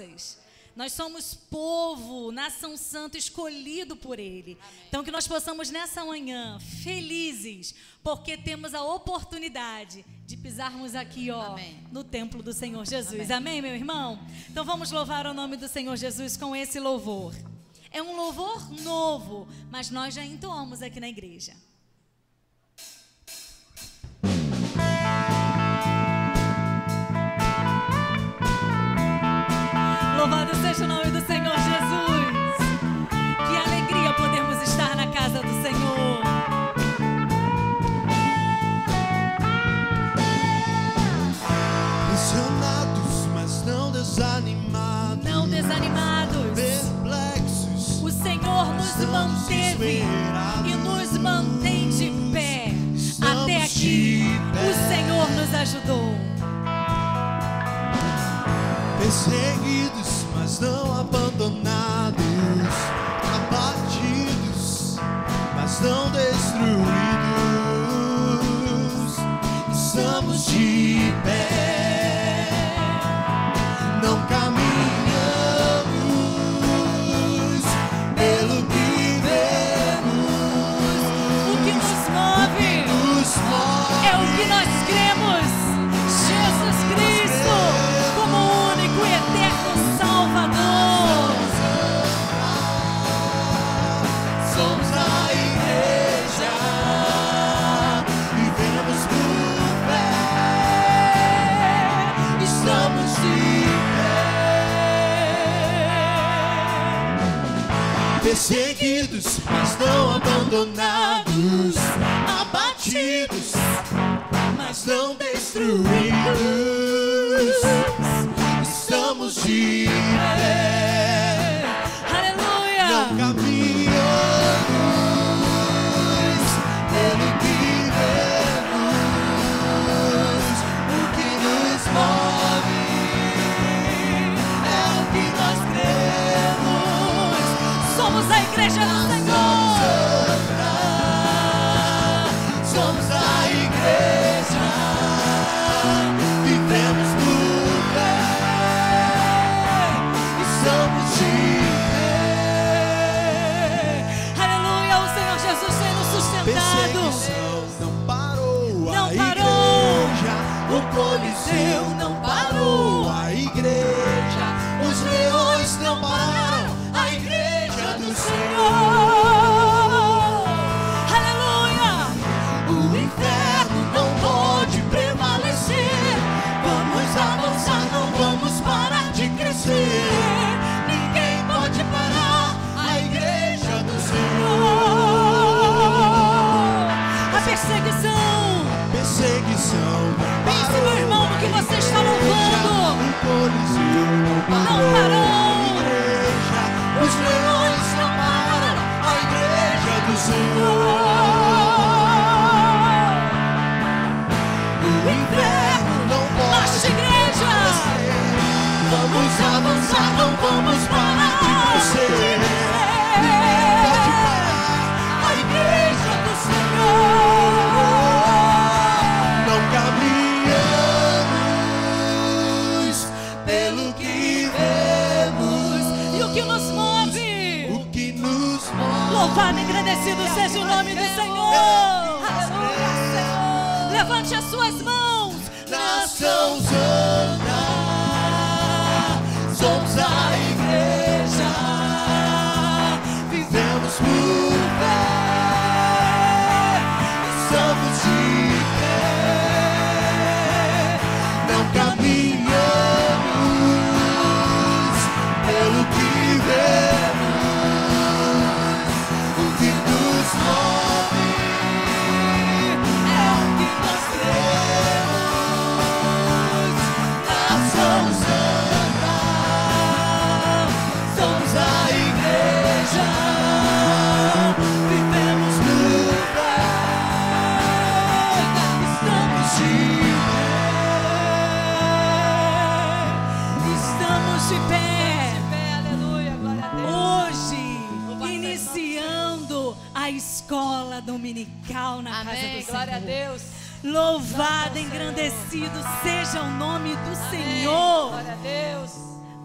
nossas. Nós somos povo, nação santa, escolhido por Ele. Amém. Então, que nós possamos nessa manhã, felizes, porque temos a oportunidade de pisarmos aqui, ó, amém, no templo do Senhor Jesus. Amém, meu irmão? Então, vamos louvar o nome do Senhor Jesus com esse louvor. É um louvor novo, mas nós já entoamos aqui na igreja. Louvado seja o nome do Senhor Jesus. Que alegria podermos estar na casa do Senhor. Pressionados, mas não desanimados. Não desanimados. Perplexos, o Senhor nos manteve e nos mantém de pé. Até aqui o Senhor nos ajudou. Perseguidos, mas não abandonados, abatidos, mas não destruídos. Estamos de pé, não caminhamos pelo que vemos. O que nos move é o que nós cremos. Jesus Cristo como único e eterno Salvador. Somos a igreja, vivemos por fé, estamos de pé. Perseguidos, mas não abandonados, abatidos, mas não destruídos. Estamos de pé. Aleluia! Não caminhamos pelo que vemos. O que nos move é o que nós cremos. Somos a igreja do Senhor. Somos a igreja, vivemos por fé, estamos de pé. Aleluia, o Senhor Jesus tem nos sustentado. Perseguição não parou, Não a parou. igreja, o Coliseu não parou, a igreja, os leões não pararam, a igreja do Senhor. Aleluia! O inferno não pode prevalecer. Vamos avançar, não vamos parar de crescer. Ninguém pode parar a igreja do Senhor. A perseguição. Não Pense, parou. meu irmão, no que você está louvando. O Coliseu não parou. Não parou. A igreja, os leões não pararam. A igreja do Senhor. O inferno não pode. Nossa igreja. Vamos avançar, não vamos parar de crescer. Ninguém pode parar a igreja do Senhor. Não caminhamos pelo que vemos. E o que nos move? O que nos move. Louvado e agradecido seja o nome do Senhor. Aleluia, Senhor. Levante as suas mãos. Nação Santa, somos a igreja, vivemos por fé, estamos de pé, não caminhamos pelo que vemos. O que nos move é o que nós cremos. Nação Santa, somos a igreja, vivemos por fé, estamos de Estamos de pé. Aleluia, glória a Deus. Hoje, iniciando a escola dominical na casa Amém, do glória a Senhor. Deus. Louvado, Santo engrandecido seja o nome do Amém, Senhor. glória a Deus.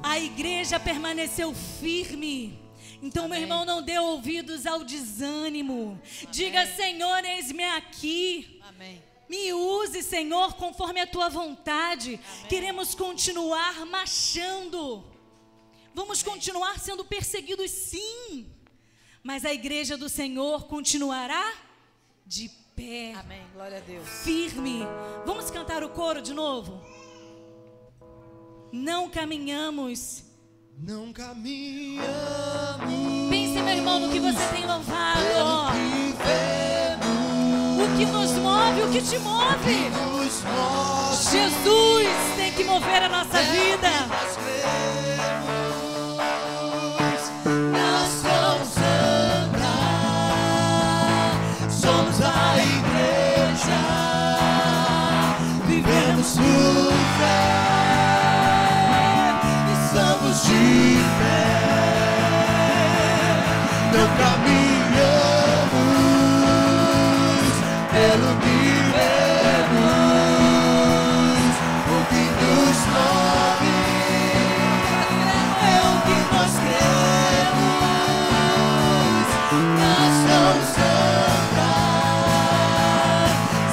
A igreja permaneceu firme. Então, meu irmão, não dê ouvidos ao desânimo. Diga, Senhor, eis-me aqui. Amém. Me use, Senhor, conforme a tua vontade. Amém. Queremos continuar marchando. Vamos continuar sendo perseguidos, sim. Mas a igreja do Senhor continuará de pé. Amém. Glória a Deus. Firme. Vamos cantar o coro de novo? Não caminhamos. Não caminhamos. Pense, meu irmão, no que você tem louvado. Pelo que vemos, O que nos move, o que te move. nos move. Jesus tem que mover a nossa vida. Nós cremos nação santa. Somos a igreja. Vivemos por fé. Estamos de pé. Não caminhamos pelo que vemos. O que nos move é o que nós cremos. Nação santa,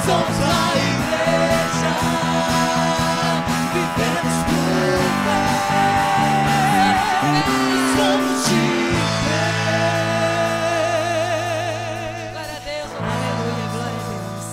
somos a igreja. Vivemos por fé. Estamos de pé. Glória a Deus. Aleluia, glória a Deus.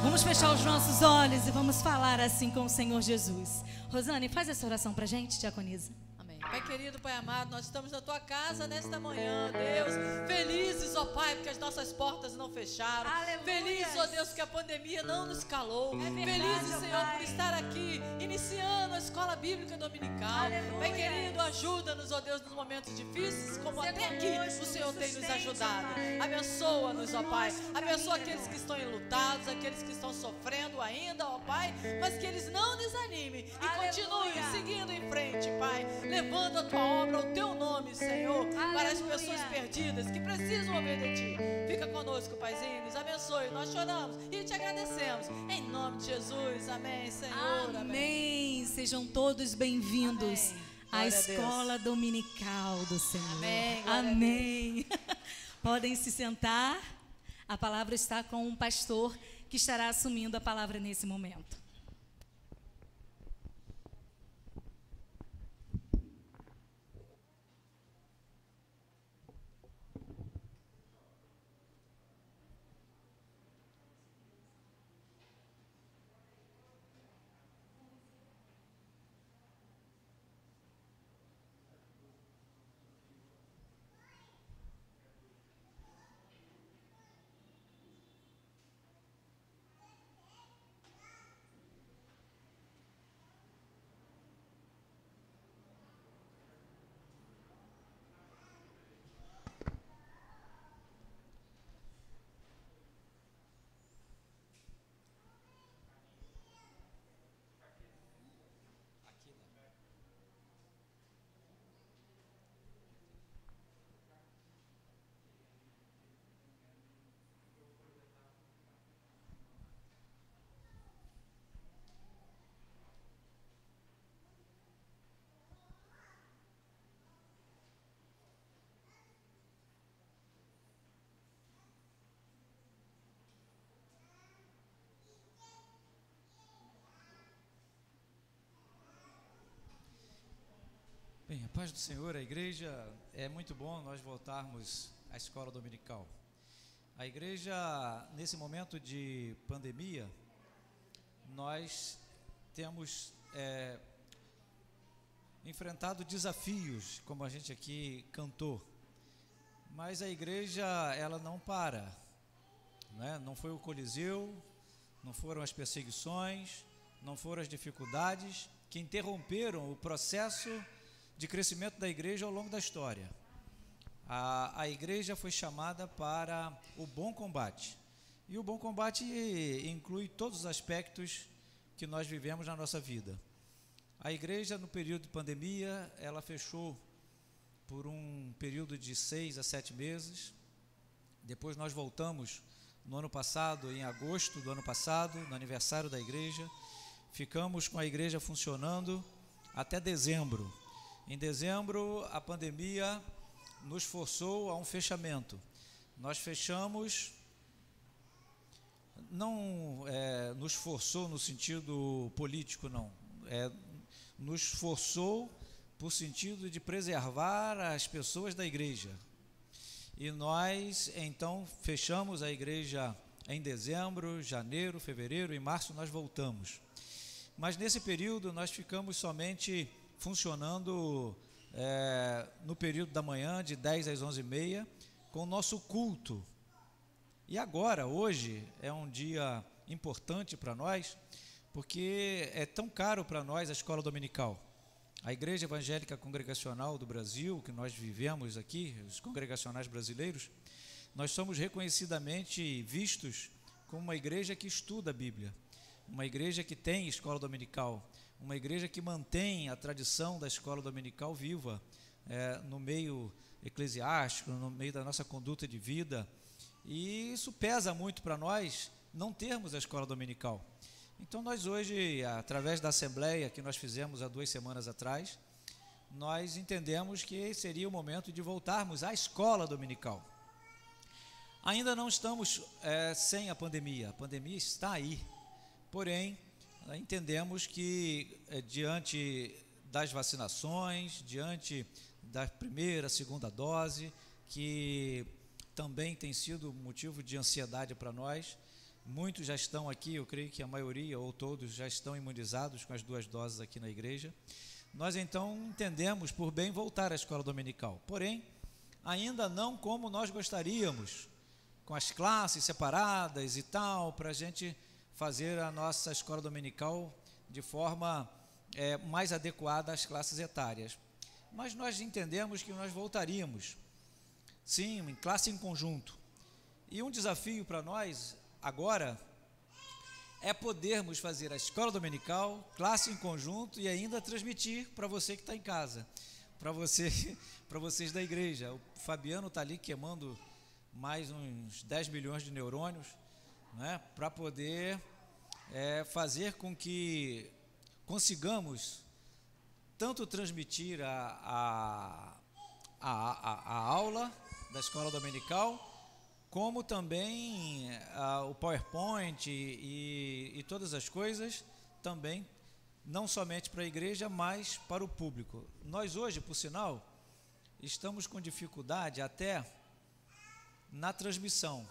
Vamos fechar os nossos olhos e vamos falar assim com o Senhor Jesus. Rosane, faz essa oração pra gente, diaconisa. Amém. Pai querido, Pai amado, nós estamos na tua casa nesta manhã, Deus. Felizes, ó Pai, porque as nossas portas não fecharam. Aleluia. Felizes, ó Deus, que a pandemia não nos calou. verdade, Felizes, ó Senhor, Pai. por estar aqui, iniciando a escola bíblica dominical. Aleluia. Pai querido, ajuda-nos, ó Deus, nos momentos difíceis, como até aqui o Senhor tem nos ajudado. Abençoa-nos, ó Pai. Abençoa aqueles que estão enlutados, aqueles que estão sofrendo ainda, ó Pai, mas que eles não desanimem e continuem seguindo em frente, Pai, levando a tua obra, o teu nome, Senhor, para as pessoas perdidas que precisam ouvir de ti. Fica conosco, Paizinho, nos abençoe. Nós choramos e te agradecemos. Em nome de Jesus, amém, Senhor. Amém. Amém. Sejam todos bem-vindos Amém. à Glória a Deus. escola dominical do Senhor. Amém. Glória a Amém. Podem se sentar. A palavra está com um pastor que estará assumindo a palavra nesse momento. Bem, a paz do Senhor, a igreja, é muito bom nós voltarmos à escola dominical. A igreja, nesse momento de pandemia, nós temos enfrentado desafios, como a gente aqui cantou, mas a igreja, ela não para, né? Não foi o Coliseu, não foram as perseguições, não foram as dificuldades que interromperam o processo de crescimento da igreja ao longo da história. A igreja foi chamada para o bom combate. E o bom combate inclui todos os aspectos que nós vivemos na nossa vida. A igreja, no período de pandemia, ela fechou por um período de 6 a 7 meses. Depois nós voltamos no ano passado, em agosto do ano passado, no aniversário da igreja. Ficamos com a igreja funcionando até dezembro. Em dezembro, a pandemia nos forçou a um fechamento. Nós fechamos, não nos forçou no sentido político, não. Nos forçou por sentido de preservar as pessoas da igreja. E nós, então, fechamos a igreja em dezembro, janeiro, fevereiro, em março nós voltamos. Mas nesse período nós ficamos somente funcionando no período da manhã, de 10 às 11h30, com o nosso culto. E agora, hoje, é um dia importante para nós, porque é tão caro para nós a escola dominical. A Igreja Evangélica Congregacional do Brasil, que nós vivemos aqui, os congregacionais brasileiros, nós somos reconhecidamente vistos como uma igreja que estuda a Bíblia, uma igreja que tem escola dominical, uma igreja que mantém a tradição da escola dominical viva no meio eclesiástico, no meio da nossa conduta de vida. E isso pesa muito para nós, não termos a escola dominical. Então nós hoje, através da assembleia que nós fizemos há 2 semanas atrás, nós entendemos que seria o momento de voltarmos à escola dominical. Ainda não estamos sem a pandemia está aí, porém entendemos que diante das vacinações, diante da primeira, segunda dose, que também tem sido motivo de ansiedade para nós, muitos já estão aqui, eu creio que a maioria ou todos já estão imunizados com as 2 doses aqui na igreja. Nós então entendemos por bem voltar à escola dominical, porém ainda não como nós gostaríamos, com as classes separadas e tal, para a gente fazer a nossa escola dominical de forma mais adequada às classes etárias. Mas nós entendemos que nós voltaríamos, sim, em classe em conjunto. E um desafio para nós agora é podermos fazer a escola dominical, classe em conjunto e ainda transmitir para você que está em casa, para vocês da igreja. O Fabiano está ali queimando mais uns 10 milhões de neurônios, né, para poder fazer com que consigamos tanto transmitir a aula da escola dominical, como também o PowerPoint e todas as coisas, também, não somente para a igreja, mas para o público. Nós hoje, por sinal, estamos com dificuldade até na transmissão.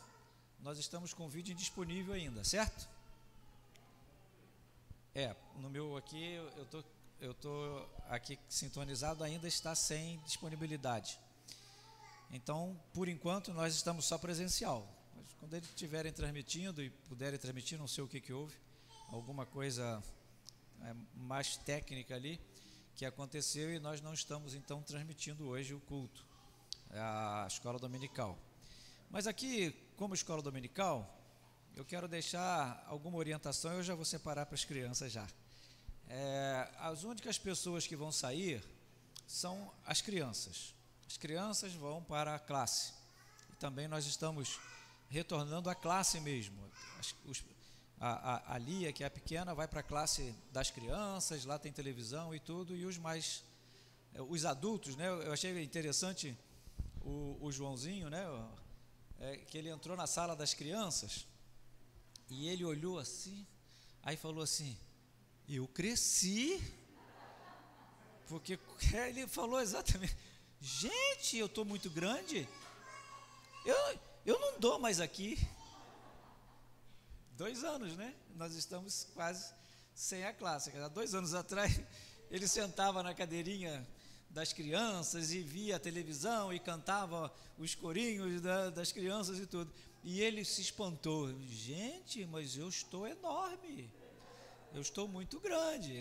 Nós estamos com o vídeo indisponível ainda, certo? No meu aqui, eu tô aqui sintonizado, ainda está sem disponibilidade. Então, por enquanto, nós estamos só presencial. Mas quando eles estiverem transmitindo e puderem transmitir, não sei o que houve, alguma coisa mais técnica ali que aconteceu e nós não estamos, então, transmitindo hoje o culto, a escola dominical. Mas aqui, como escola dominical, eu quero deixar alguma orientação, eu já vou separar para as crianças já. As únicas pessoas que vão sair são as crianças. As crianças vão para a classe. E também nós estamos retornando à classe mesmo. A Lia, que é a pequena, vai para a classe das crianças, lá tem televisão e tudo, e os adultos, né? Eu achei interessante o Joãozinho, né? Que ele entrou na sala das crianças e ele olhou assim, aí falou assim: eu cresci, porque ele falou exatamente: gente, eu estou muito grande, eu não dou mais aqui. 2 anos, né? Nós estamos quase sem a classe. Há 2 anos atrás, ele sentava na cadeirinha das crianças e via a televisão e cantava os corinhos das crianças e tudo. E ele se espantou: gente, mas eu estou enorme, eu estou muito grande.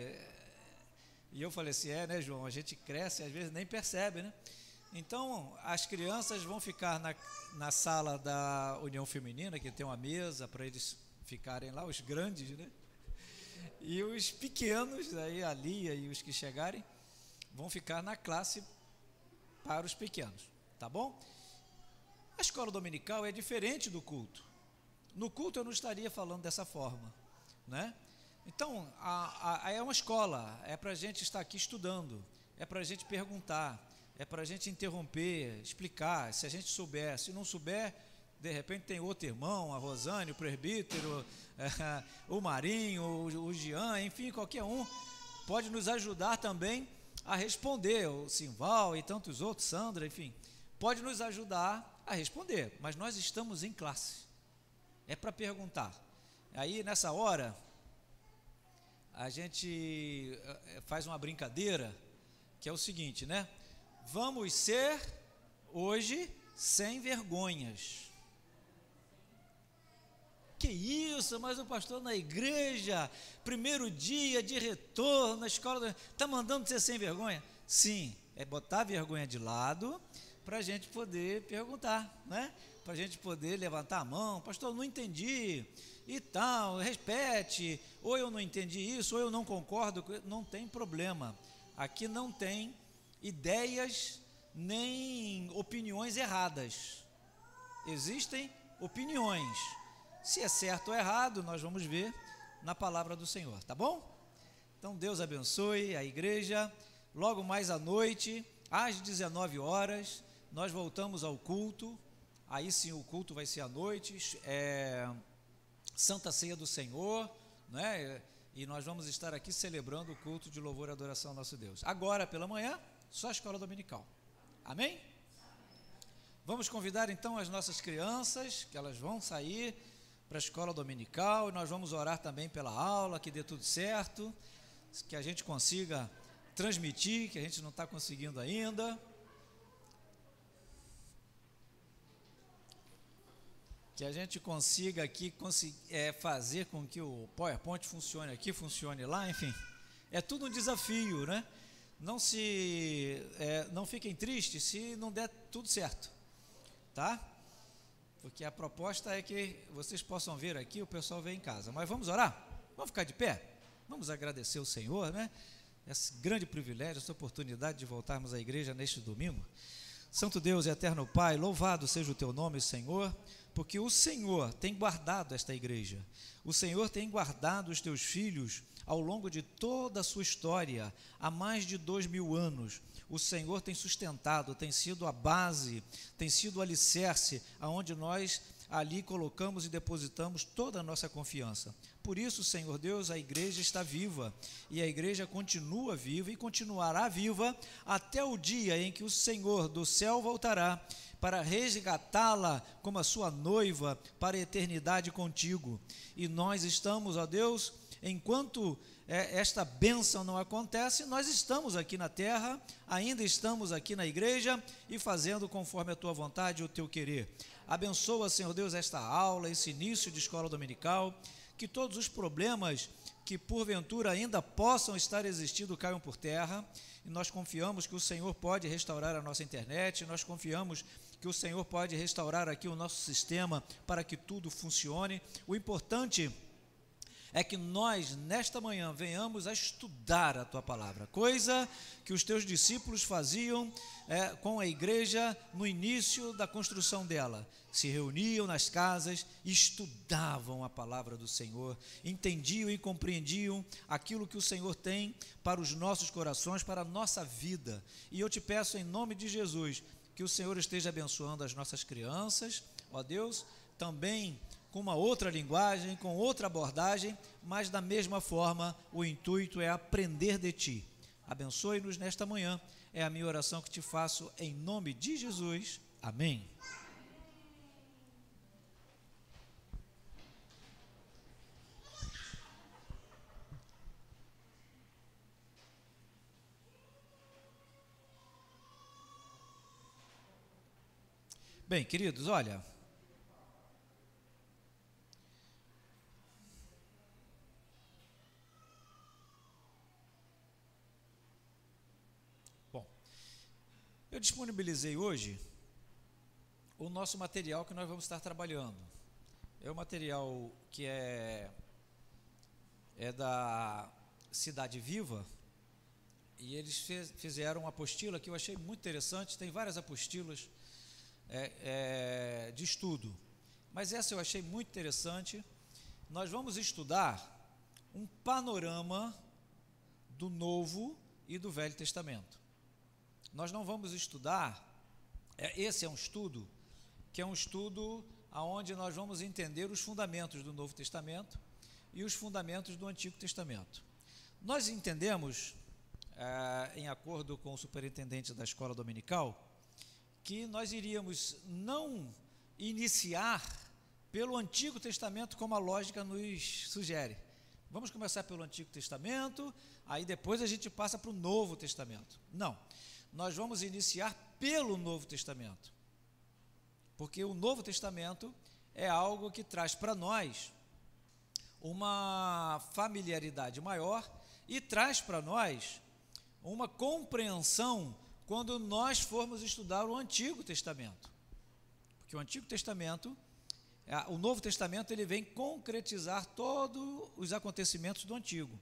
E eu falei assim: né, João, a gente cresce e às vezes nem percebe, né? Então, as crianças vão ficar na sala da União Feminina, que tem uma mesa para eles ficarem lá, os grandes, né? E os pequenos, aí a Lia e os que chegarem, vão ficar na classe para os pequenos, tá bom? A escola dominical é diferente do culto. No culto eu não estaria falando dessa forma, né? Então, é uma escola, é para a gente estar aqui estudando, é para a gente perguntar, é para a gente interromper, explicar, se a gente souber. Se não souber, de repente tem outro irmão, a Rosane, o presbítero, o Marinho, o Jean, enfim, qualquer um pode nos ajudar também a responder, o Simval e tantos outros, Sandra, enfim, pode nos ajudar a responder, mas nós estamos em classe, é para perguntar. Aí nessa hora a gente faz uma brincadeira, que é o seguinte, né? Vamos ser hoje sem vergonhas. Que isso, mas o pastor na igreja, primeiro dia de retorno na escola, está mandando ser sem vergonha? Sim, é botar a vergonha de lado para a gente poder perguntar, né? Para a gente poder levantar a mão, pastor, não entendi e tal, repete, ou eu não entendi isso, ou eu não concordo, não tem problema. Aqui não tem ideias nem opiniões erradas, existem opiniões. Se é certo ou errado, nós vamos ver na palavra do Senhor, tá bom? Então Deus abençoe a igreja. Logo mais à noite, às 19 horas, nós voltamos ao culto. Aí sim o culto vai ser à noite, Santa Ceia do Senhor, né? E nós vamos estar aqui celebrando o culto de louvor e adoração ao nosso Deus. Agora pela manhã, só a escola dominical. Amém? Vamos convidar então as nossas crianças, que elas vão sair para a escola dominical, e nós vamos orar também pela aula, que dê tudo certo, que a gente consiga transmitir, que a gente não está conseguindo ainda, que a gente consiga aqui fazer com que o PowerPoint funcione aqui, funcione lá, enfim, é tudo um desafio, né? Não fiquem tristes se não der tudo certo, tá? Porque a proposta é que vocês possam ver aqui, o pessoal vem em casa. Mas vamos orar? Vamos ficar de pé? Vamos agradecer o Senhor, né? Esse grande privilégio, essa oportunidade de voltarmos à igreja neste domingo. Santo Deus e eterno Pai, louvado seja o teu nome, Senhor, porque o Senhor tem guardado esta igreja. O Senhor tem guardado os teus filhos ao longo de toda a sua história, há mais de 2000 anos. O Senhor tem sustentado, tem sido a base, tem sido o alicerce, aonde nós ali colocamos e depositamos toda a nossa confiança. Por isso, Senhor Deus, a igreja está viva, e a igreja continua viva e continuará viva até o dia em que o Senhor do céu voltará para resgatá-la como a sua noiva para a eternidade contigo. E nós estamos, ó Deus, enquanto esta bênção não acontece, nós estamos aqui na terra, ainda estamos aqui na igreja e fazendo conforme a tua vontade e o teu querer. Abençoa, Senhor Deus, esta aula, esse início de escola dominical, que todos os problemas que porventura ainda possam estar existindo caiam por terra, e nós confiamos que o Senhor pode restaurar a nossa internet, nós confiamos que o Senhor pode restaurar aqui o nosso sistema para que tudo funcione. O importante é que nós, nesta manhã, venhamos a estudar a Tua Palavra, coisa que os Teus discípulos faziam com a igreja no início da construção dela. Se reuniam nas casas, estudavam a Palavra do Senhor, entendiam e compreendiam aquilo que o Senhor tem para os nossos corações, para a nossa vida. E eu te peço, em nome de Jesus, que o Senhor esteja abençoando as nossas crianças, ó Deus, também com uma outra linguagem, com outra abordagem, mas da mesma forma o intuito é aprender de Ti. Abençoe-nos nesta manhã, é a minha oração que te faço em nome de Jesus. Amém. Bem, queridos, olha, eu disponibilizei hoje o nosso material que nós vamos estar trabalhando. É o material que é da Cidade Viva, e eles fizeram uma apostila que eu achei muito interessante. Tem várias apostilas de estudo, mas essa eu achei muito interessante. Nós vamos estudar um panorama do Novo e do Velho Testamento. nós não vamos estudar, esse é um estudo, que é um estudo onde nós vamos entender os fundamentos do Novo Testamento e os fundamentos do Antigo Testamento. Nós entendemos, em acordo com o superintendente da escola dominical, que nós iríamos não iniciar pelo Antigo Testamento como a lógica nos sugere. Vamos começar pelo Antigo Testamento, aí depois a gente passa para o Novo Testamento. Não, nós vamos iniciar pelo Novo Testamento, porque o Novo Testamento é algo que traz para nós uma familiaridade maior e traz para nós uma compreensão quando nós formos estudar o Antigo Testamento. Porque o Antigo Testamento, o Novo Testamento, ele vem concretizar todos os acontecimentos do Antigo.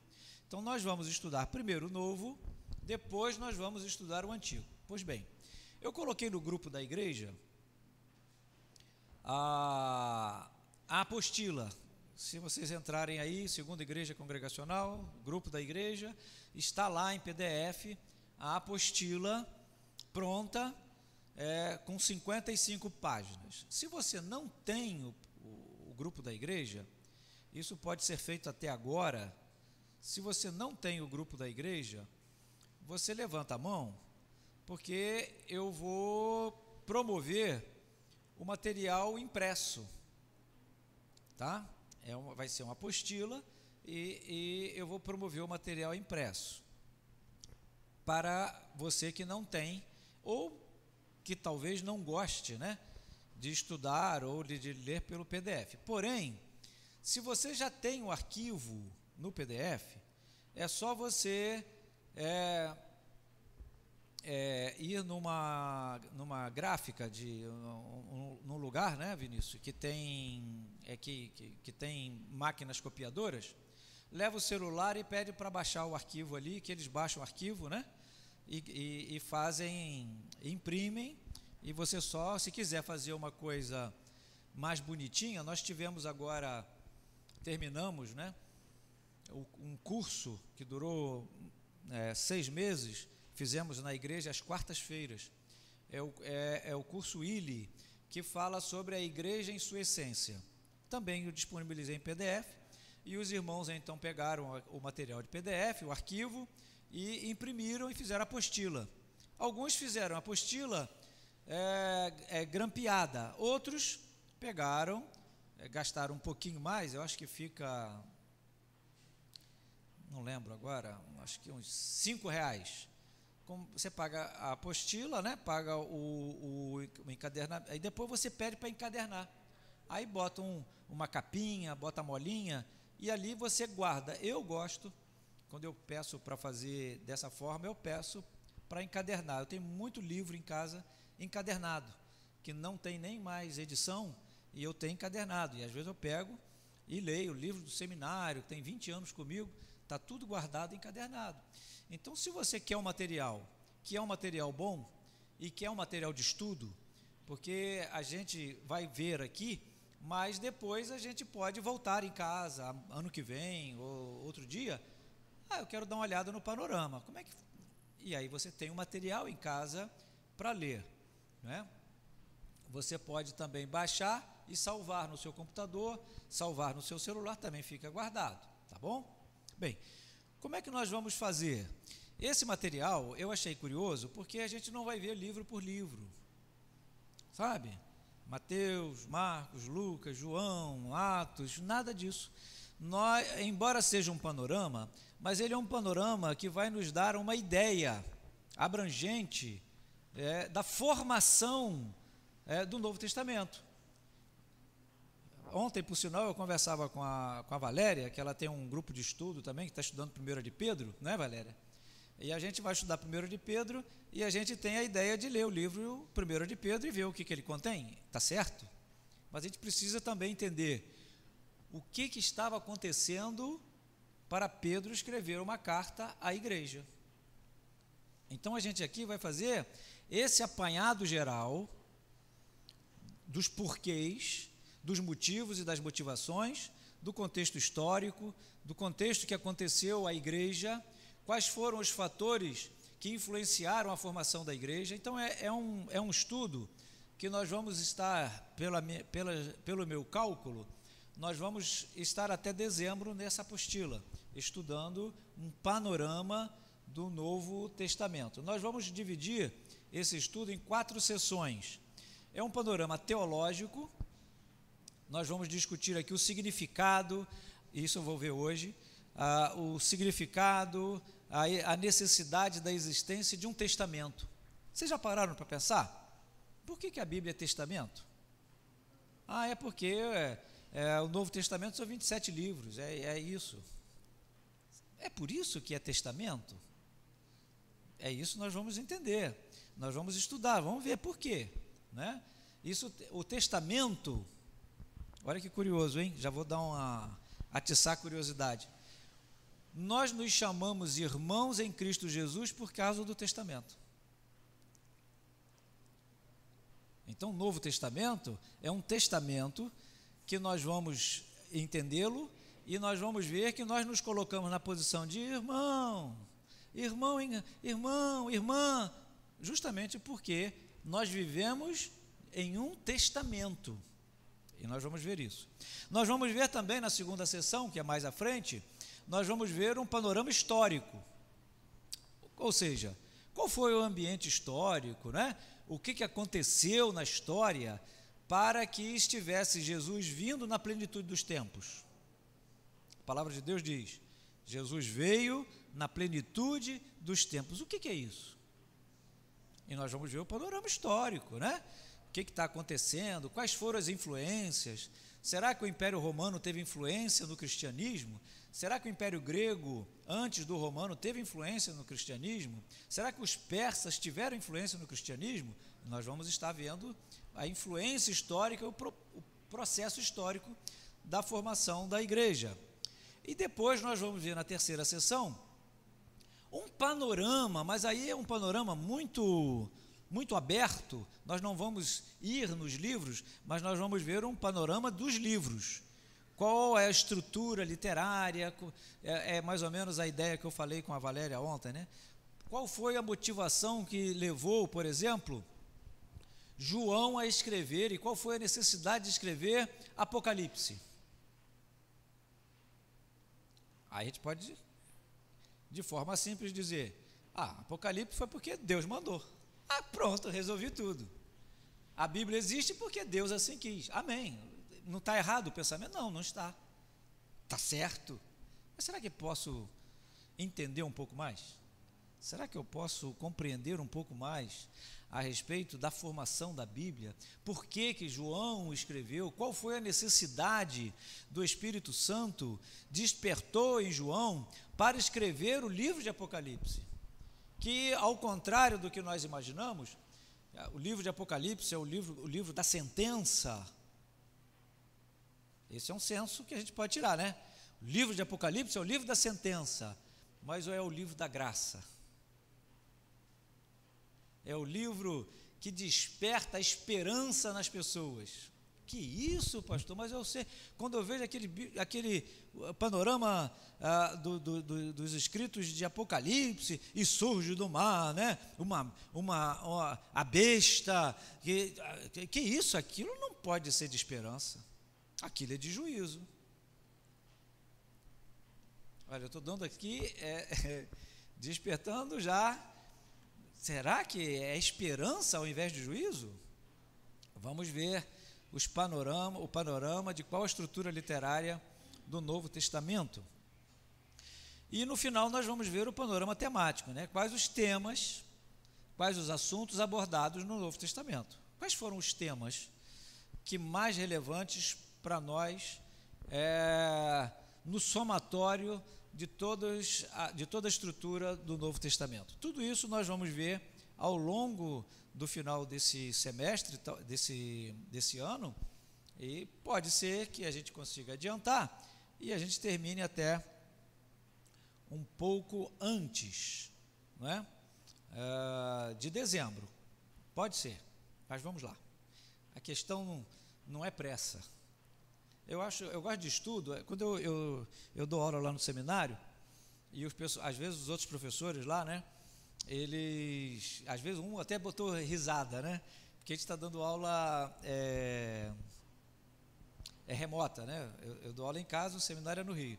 Então, nós vamos estudar primeiro o Novo, depois nós vamos estudar o Antigo. Pois bem, eu coloquei no grupo da igreja a apostila. Se vocês entrarem aí, Segunda Igreja Congregacional, grupo da igreja, está lá em PDF a apostila pronta, com 55 páginas. Se você não tem o grupo da igreja, isso pode ser feito até agora. Se você não tem o grupo da igreja, você levanta a mão, porque eu vou promover o material impresso, tá? Vai ser uma apostila e eu vou promover o material impresso para você que não tem ou que talvez não goste, né, de estudar ou de ler pelo PDF. Porém, se você já tem o arquivo no PDF, é só você ir numa gráfica num lugar, né, Vinícius, que tem que tem máquinas copiadoras, leva o celular e pede para baixar o arquivo ali, que eles baixam o arquivo, né, e imprimem, e você só, se quiser fazer uma coisa mais bonitinha, nós tivemos agora, terminamos, né, um curso que durou 6 meses, fizemos na igreja às quartas-feiras, é o curso ILI, que fala sobre a igreja em sua essência. Também o disponibilizei em PDF, e os irmãos então pegaram o material de PDF, o arquivo, e imprimiram e fizeram a apostila. Alguns fizeram a apostila grampeada, outros pegaram, gastaram um pouquinho mais, eu acho que fica, não lembro agora, acho que uns R$5. Você paga a apostila, né? Paga o encadernamento, aí depois você pede para encadernar. Aí bota uma capinha, bota a molinha, e ali você guarda. Eu gosto, quando eu peço para fazer dessa forma, eu peço para encadernar. Eu tenho muito livro em casa encadernado, que não tem nem mais edição, e eu tenho encadernado. E às vezes eu pego e leio o livro do seminário, que tem 20 anos comigo, está tudo guardado encadernado. Então, se você quer um material que é um material bom e que é um material de estudo, porque a gente vai ver aqui, mas depois a gente pode voltar em casa ano que vem ou outro dia, eu quero dar uma olhada no panorama, e aí você tem um material em casa para ler, né? Você pode também baixar e salvar no seu computador, salvar no seu celular, também fica guardado, tá bom? Bem, como é que nós vamos fazer? Esse material eu achei curioso, porque a gente não vai ver livro por livro, sabe? Mateus, Marcos, Lucas, João, Atos, nada disso. Embora seja um panorama, mas ele é um panorama que vai nos dar uma ideia abrangente da formação do Novo Testamento. Ontem, por sinal, eu conversava com a Valéria, que ela tem um grupo de estudo também, que está estudando 1 de Pedro, não é, Valéria? E a gente vai estudar 1 de Pedro, e a gente tem a ideia de ler o livro 1 de Pedro e ver o que ele contém, está certo? Mas a gente precisa também entender o que estava acontecendo para Pedro escrever uma carta à igreja. Então a gente aqui vai fazer esse apanhado geral dos porquês, dos motivos e das motivações, do contexto histórico, do contexto que aconteceu à igreja, quais foram os fatores que influenciaram a formação da igreja. Então é um estudo que nós vamos estar, pelo meu cálculo, nós vamos estar até dezembro nessa apostila, estudando um panorama do Novo Testamento. Nós vamos dividir esse estudo em 4 sessões. É um panorama teológico, nós vamos discutir aqui o significado, isso eu vou ver hoje, o significado, a necessidade da existência de um testamento. Vocês já pararam para pensar? Por que a Bíblia é testamento? É porque o Novo Testamento são 27 livros, é isso. É por isso que é testamento? É isso nós vamos entender, nós vamos estudar, vamos ver por quê, né? Isso, o testamento, olha que curioso, hein? Já vou dar atiçar a curiosidade. Nós nos chamamos irmãos em Cristo Jesus por causa do testamento. Então, o Novo Testamento é um testamento que nós vamos entendê-lo e nós vamos ver que nós nos colocamos na posição de irmão, irmã, justamente porque nós vivemos em um testamento. E nós vamos ver isso. Nós vamos ver também na segunda sessão, que é mais à frente, nós vamos ver um panorama histórico. Ou seja, qual foi o ambiente histórico, né? O que aconteceu na história para que estivesse Jesus vindo na plenitude dos tempos. A palavra de Deus diz, Jesus veio na plenitude dos tempos. O que é isso? E nós vamos ver o panorama histórico, né? O que está acontecendo, quais foram as influências. Será que o Império Romano teve influência no cristianismo? Será que o Império Grego, antes do Romano, teve influência no cristianismo? Será que os persas tiveram influência no cristianismo? Nós vamos estar vendo a influência histórica, o processo histórico da formação da igreja. E depois nós vamos ver na terceira sessão um panorama, mas aí é um panorama muito aberto. Nós não vamos ir nos livros, mas nós vamos ver um panorama dos livros. Qual é a estrutura literária, é mais ou menos a ideia que eu falei com a Valéria ontem, né? Qual foi a motivação que levou, por exemplo, João a escrever, e qual foi a necessidade de escrever Apocalipse? Aí a gente pode, de forma simples, dizer, Apocalipse foi porque Deus mandou. Pronto, resolvi tudo. A Bíblia existe porque Deus assim quis. Amém. Não está errado o pensamento? Não está. Está certo. Mas será que posso entender um pouco mais? Será que eu posso compreender um pouco mais a respeito da formação da Bíblia? Por que João escreveu? Qual foi a necessidade do Espírito Santo despertou em João para escrever o livro de Apocalipse? Que, ao contrário do que nós imaginamos, o livro de Apocalipse é o livro da sentença. Esse é um senso que a gente pode tirar, né? O livro de Apocalipse é o livro da sentença, mas é o livro da graça. É o livro que desperta a esperança nas pessoas. Que isso, pastor? Mas eu sei, quando eu vejo aquele panorama dos escritos de Apocalipse, e surge do mar, né? A besta, que isso, aquilo não pode ser de esperança. Aquilo é de juízo. Olha, eu estou dando aqui, despertando já. Será que é esperança ao invés de juízo? Vamos ver o panorama de qual a estrutura literária do Novo Testamento. E no final nós vamos ver o panorama temático, né? Quais os temas, quais os assuntos abordados no Novo Testamento. Quais foram os temas que mais relevantes para nós no somatório de toda a estrutura do Novo Testamento. Tudo isso nós vamos ver ao longo do final desse semestre, desse ano, e pode ser que a gente consiga adiantar e a gente termine até um pouco antes, não é? De dezembro. Pode ser, mas vamos lá. A questão não é pressa. Eu gosto de estudo, quando eu dou aula lá no seminário, e às vezes os outros professores lá, né, eles, às vezes um até botou risada, né? Porque a gente está dando aula remota, né? Eu dou aula em casa, o seminário é no Rio.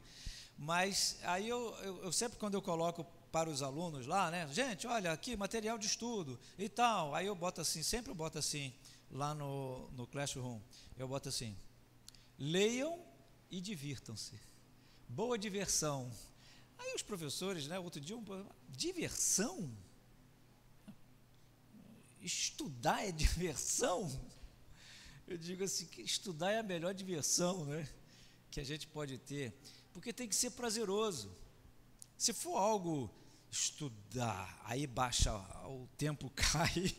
Mas aí eu sempre, quando eu coloco para os alunos lá, né? Gente, olha, aqui material de estudo e tal. Aí eu boto assim, sempre eu boto assim, lá no Classroom, eu boto assim: leiam e divirtam-se. Boa diversão. Aí os professores, né? Outro dia, diversão? Estudar é diversão? Eu digo assim, que estudar é a melhor diversão, né? Que a gente pode ter. Porque tem que ser prazeroso. Se for algo, estudar, aí baixa, o tempo cai,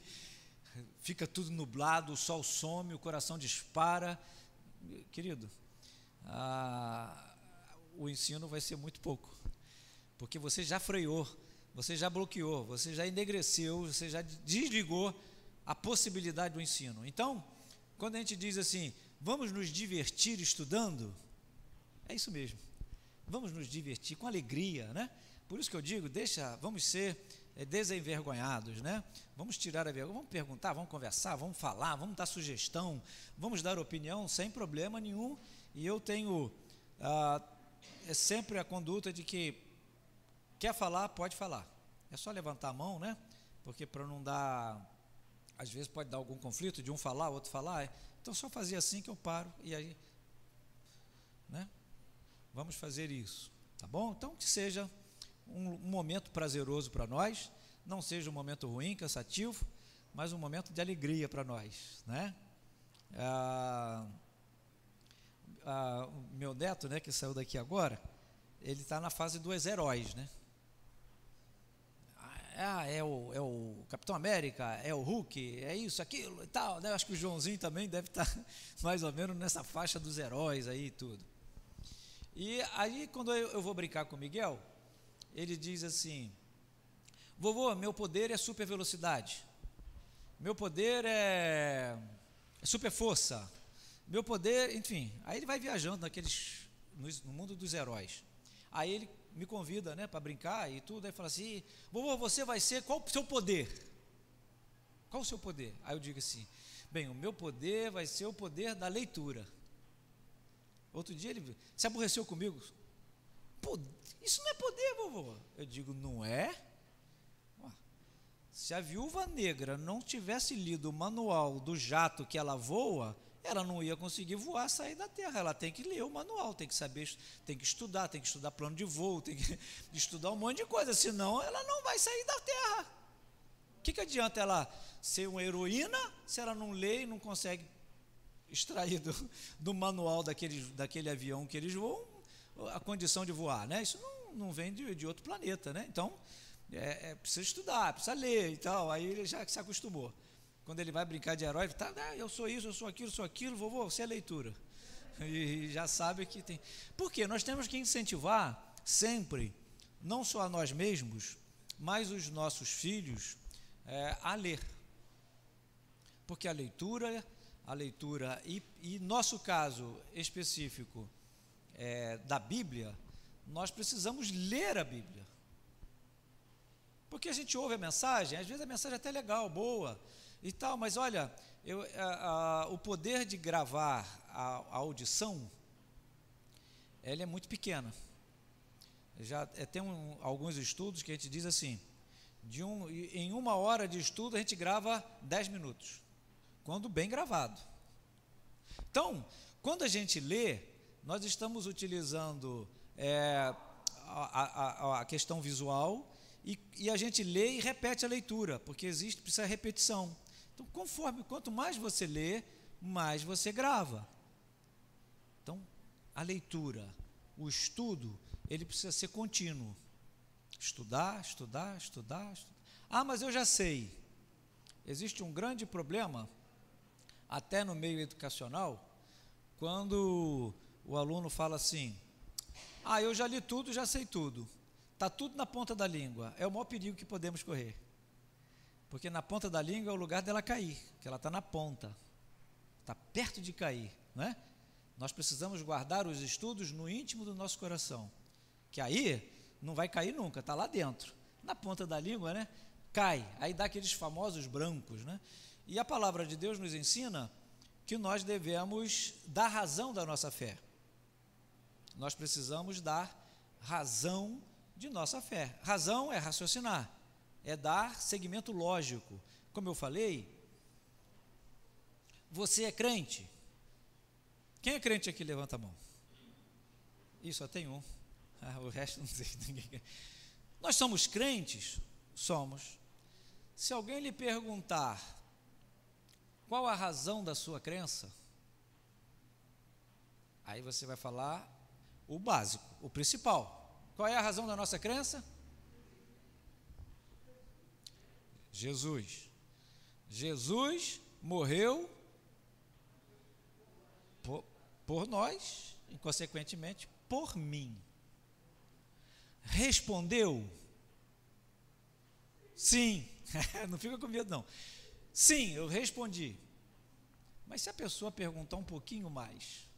fica tudo nublado, o sol some, o coração dispara. Querido, o ensino vai ser muito pouco. Porque você já freou, você já bloqueou, você já enegreceu, você já desligou a possibilidade do ensino. Então, quando a gente diz assim, vamos nos divertir estudando, é isso mesmo. Vamos nos divertir com alegria, né? Por isso que eu digo, vamos ser desenvergonhados, né? Vamos tirar a vergonha, vamos perguntar, vamos conversar, vamos falar, vamos dar sugestão, vamos dar opinião sem problema nenhum. E eu tenho sempre a conduta de que quer falar, pode falar. É só levantar a mão, né? Porque para não dar, às vezes pode dar algum conflito de um falar, outro falar. Então só fazer assim que eu paro e aí, né? Vamos fazer isso, tá bom? Então que seja um momento prazeroso para nós, não seja um momento ruim, cansativo, mas um momento de alegria para nós, né? O meu neto, né, que saiu daqui agora, ele está na fase dos heróis, né? É o Capitão América, é o Hulk, é isso, aquilo e tal, né? Acho que o Joãozinho também deve estar mais ou menos nessa faixa dos heróis aí e tudo. E aí, quando eu vou brincar com o Miguel, ele diz assim: vovô, meu poder é super velocidade, meu poder é super força, meu poder, enfim. Aí ele vai viajando no mundo dos heróis. Aí ele me convida, né, para brincar e tudo, aí fala assim: vovô, você vai ser, qual o seu poder? Qual o seu poder? Aí eu digo assim: bem, o meu poder vai ser o poder da leitura. Outro dia ele se aborreceu comigo. Pô, isso não é poder, vovô. Eu digo, não é? Se a viúva negra não tivesse lido o manual do jato que ela voa, ela não ia conseguir voar, sair da terra. Ela tem que ler o manual, tem que saber, tem que estudar plano de voo, tem que estudar um monte de coisa, senão ela não vai sair da terra. O que adianta ela ser uma heroína se ela não lê e não consegue extrair do manual daquele avião que eles voam a condição de voar, né? Isso não vem de outro planeta, né? Então, precisa estudar, precisa ler e tal. Aí ele já se acostumou. Quando ele vai brincar de herói, tá, eu sou isso, eu sou aquilo, vovô, você é leitura. E já sabe que tem. Por quê? Nós temos que incentivar sempre, não só a nós mesmos, mas os nossos filhos a ler. Porque a leitura e nosso caso específico da Bíblia, nós precisamos ler a Bíblia. Porque a gente ouve a mensagem, às vezes a mensagem é até legal, boa e tal, mas olha, o poder de gravar a audição, ela é muito pequena. Tem alguns estudos que a gente diz assim, em 1 hora de estudo a gente grava 10 minutos, quando bem gravado. Então, quando a gente lê, nós estamos utilizando a questão visual e a gente lê e repete a leitura, porque precisa de repetição. Então, quanto mais você lê, mais você grava. Então, a leitura, o estudo, ele precisa ser contínuo. Estudar. Ah, mas eu já sei. Existe um grande problema, até no meio educacional, quando o aluno fala assim: eu já li tudo, já sei tudo. Está tudo na ponta da língua. É o maior perigo que podemos correr. Porque na ponta da língua é o lugar dela cair, que ela está na ponta. Está perto de cair, não é? Nós precisamos guardar os estudos no íntimo do nosso coração. Que aí não vai cair nunca, está lá dentro. Na ponta da língua, né? cai, aí dá aqueles famosos brancos, né? E a palavra de Deus nos ensina que nós devemos dar razão da nossa fé. Nós precisamos dar razão de nossa fé. Razão é raciocinar, é dar seguimento lógico. Como eu falei, você é crente? Quem é crente aqui? Levanta a mão. Ih, só tem um. O resto não sei. Nós somos crentes? Somos. Se alguém lhe perguntar qual a razão da sua crença, aí você vai falar o básico, o principal. Qual é a razão da nossa crença? Jesus. Jesus morreu por nós e, consequentemente, por mim. Respondeu? Sim. Não fica com medo, não. Sim, eu respondi. Mas se a pessoa perguntar um pouquinho mais,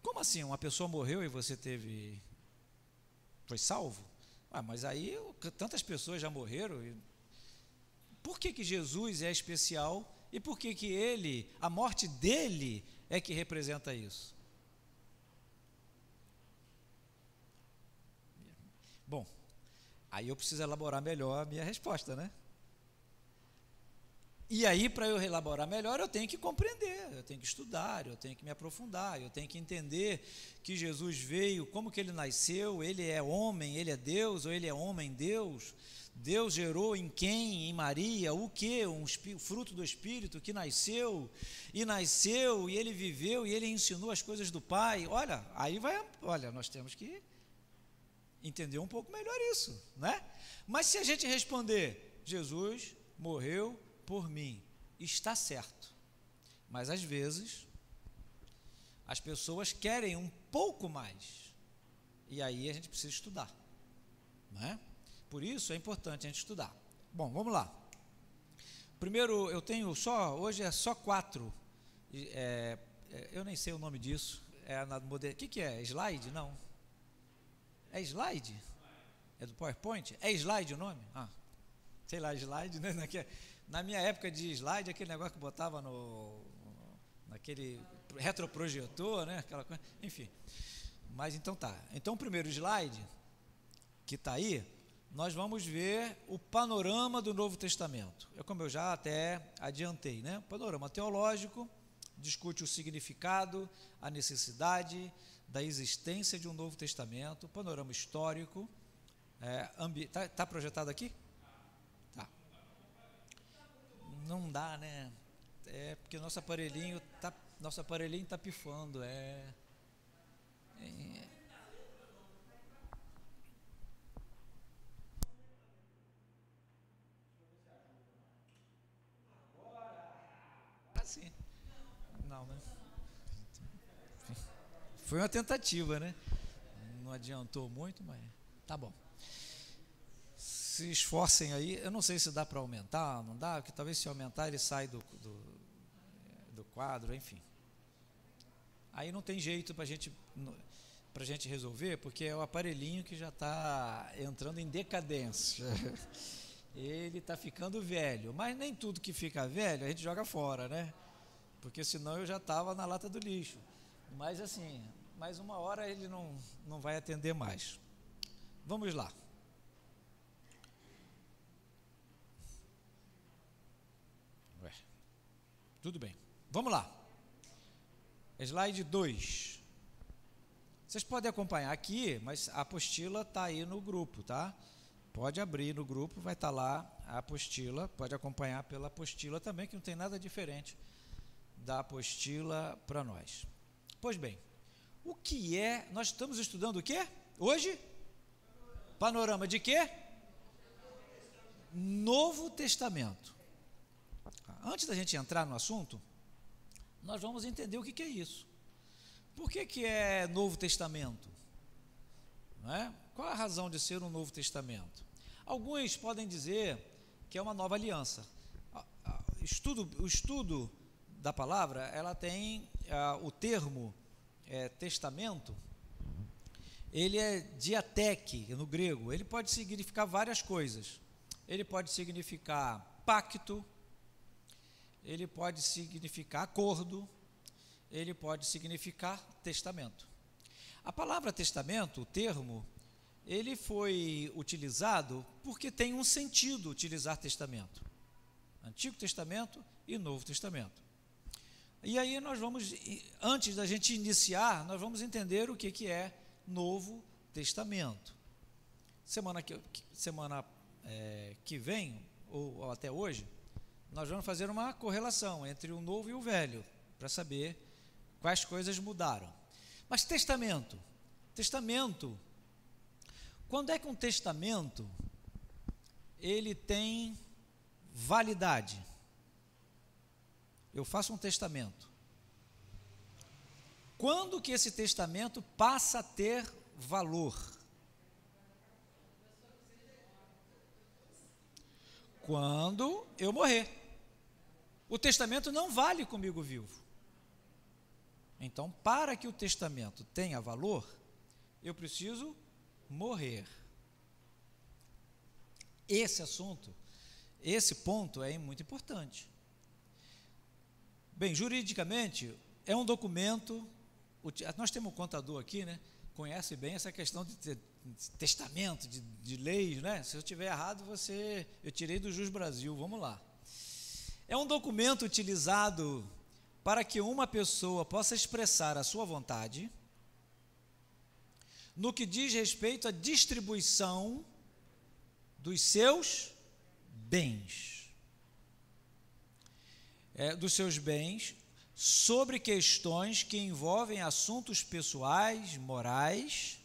como assim? Uma pessoa morreu e você foi salvo? Mas aí tantas pessoas já morreram. Por que Jesus é especial e por que a morte dele é que representa isso? Bom, aí eu preciso elaborar melhor a minha resposta, né? E aí, para eu elaborar melhor, eu tenho que compreender, eu tenho que estudar, eu tenho que me aprofundar, eu tenho que entender que Jesus veio, como que ele nasceu, ele é homem, ele é Deus, ou ele é homem Deus. Deus gerou em quem? Em Maria, o quê? Fruto do Espírito que nasceu, e ele viveu, e ele ensinou as coisas do Pai. Olha, nós temos que entender um pouco melhor isso, né? Mas se a gente responder, Jesus morreu por mim, está certo, mas às vezes as pessoas querem um pouco mais, e aí a gente precisa estudar, não é? Por isso é importante a gente estudar. Bom, vamos lá. Primeiro, eu tenho hoje é só 4, eu nem sei o nome disso, o que é? Slide? Não. É slide? É do PowerPoint? É slide o nome? Sei lá, slide, né? Na minha época de slide, aquele negócio que botava naquele retroprojetor, né? Aquela coisa, enfim. Mas então tá. Então o primeiro slide, que está aí, nós vamos ver o panorama do Novo Testamento. Como eu já até adiantei, né? O panorama teológico discute o significado, a necessidade da existência de um Novo Testamento, o panorama histórico. Tá projetado aqui? Não dá, né? Porque nosso aparelhinho tá pifando. Assim. Não, né? Foi uma tentativa, né? Não adiantou muito, mas tá bom. Se esforcem aí, eu não sei se dá para aumentar, não dá, porque talvez se aumentar ele sai do quadro, enfim. Aí não tem jeito para a gente resolver, porque é o aparelhinho que já está entrando em decadência. Ele está ficando velho, mas nem tudo que fica velho a gente joga fora, né? Porque senão eu já estava na lata do lixo. Mas assim, mais uma hora ele não vai atender mais. Vamos lá. Tudo bem, vamos lá. Slide 2. Vocês podem acompanhar aqui, mas a apostila está aí no grupo, tá? Pode abrir no grupo, vai estar lá a apostila, pode acompanhar pela apostila também, que não tem nada diferente da apostila para nós. Pois bem, nós estamos estudando o quê? Hoje? Panorama de quê? Novo Testamento. Antes da gente entrar no assunto, nós vamos entender o que é isso. Por que é Novo Testamento? Não é? Qual a razão de ser um Novo Testamento? Alguns podem dizer que é uma nova aliança. O estudo da palavra, ela tem o termo testamento, ele é diateque no grego, ele pode significar várias coisas. ele pode significar pacto, ele pode significar acordo, ele pode significar testamento. A palavra testamento, o termo, ele foi utilizado porque tem um sentido utilizar testamento. Antigo Testamento e Novo Testamento. E aí nós vamos, antes da gente iniciar, nós vamos entender o que é Novo Testamento. Semana que vem, ou até hoje, nós vamos fazer uma correlação entre o Novo e o Velho, para saber quais coisas mudaram. Mas testamento, quando é que um testamento ele tem validade? Eu faço um testamento. Quando que esse testamento passa a ter valor? Quando eu morrer. O testamento não vale comigo vivo. Então, para que o testamento tenha valor, eu preciso morrer. Esse ponto é muito importante. Bem, juridicamente, é um documento, nós temos um contador aqui, né? Conhece bem essa questão de testamento, de leis, né? Se eu estiver errado, eu tirei do Jus Brasil, vamos lá. É um documento utilizado para que uma pessoa possa expressar a sua vontade no que diz respeito à distribuição dos seus bens. Sobre questões que envolvem assuntos pessoais, morais,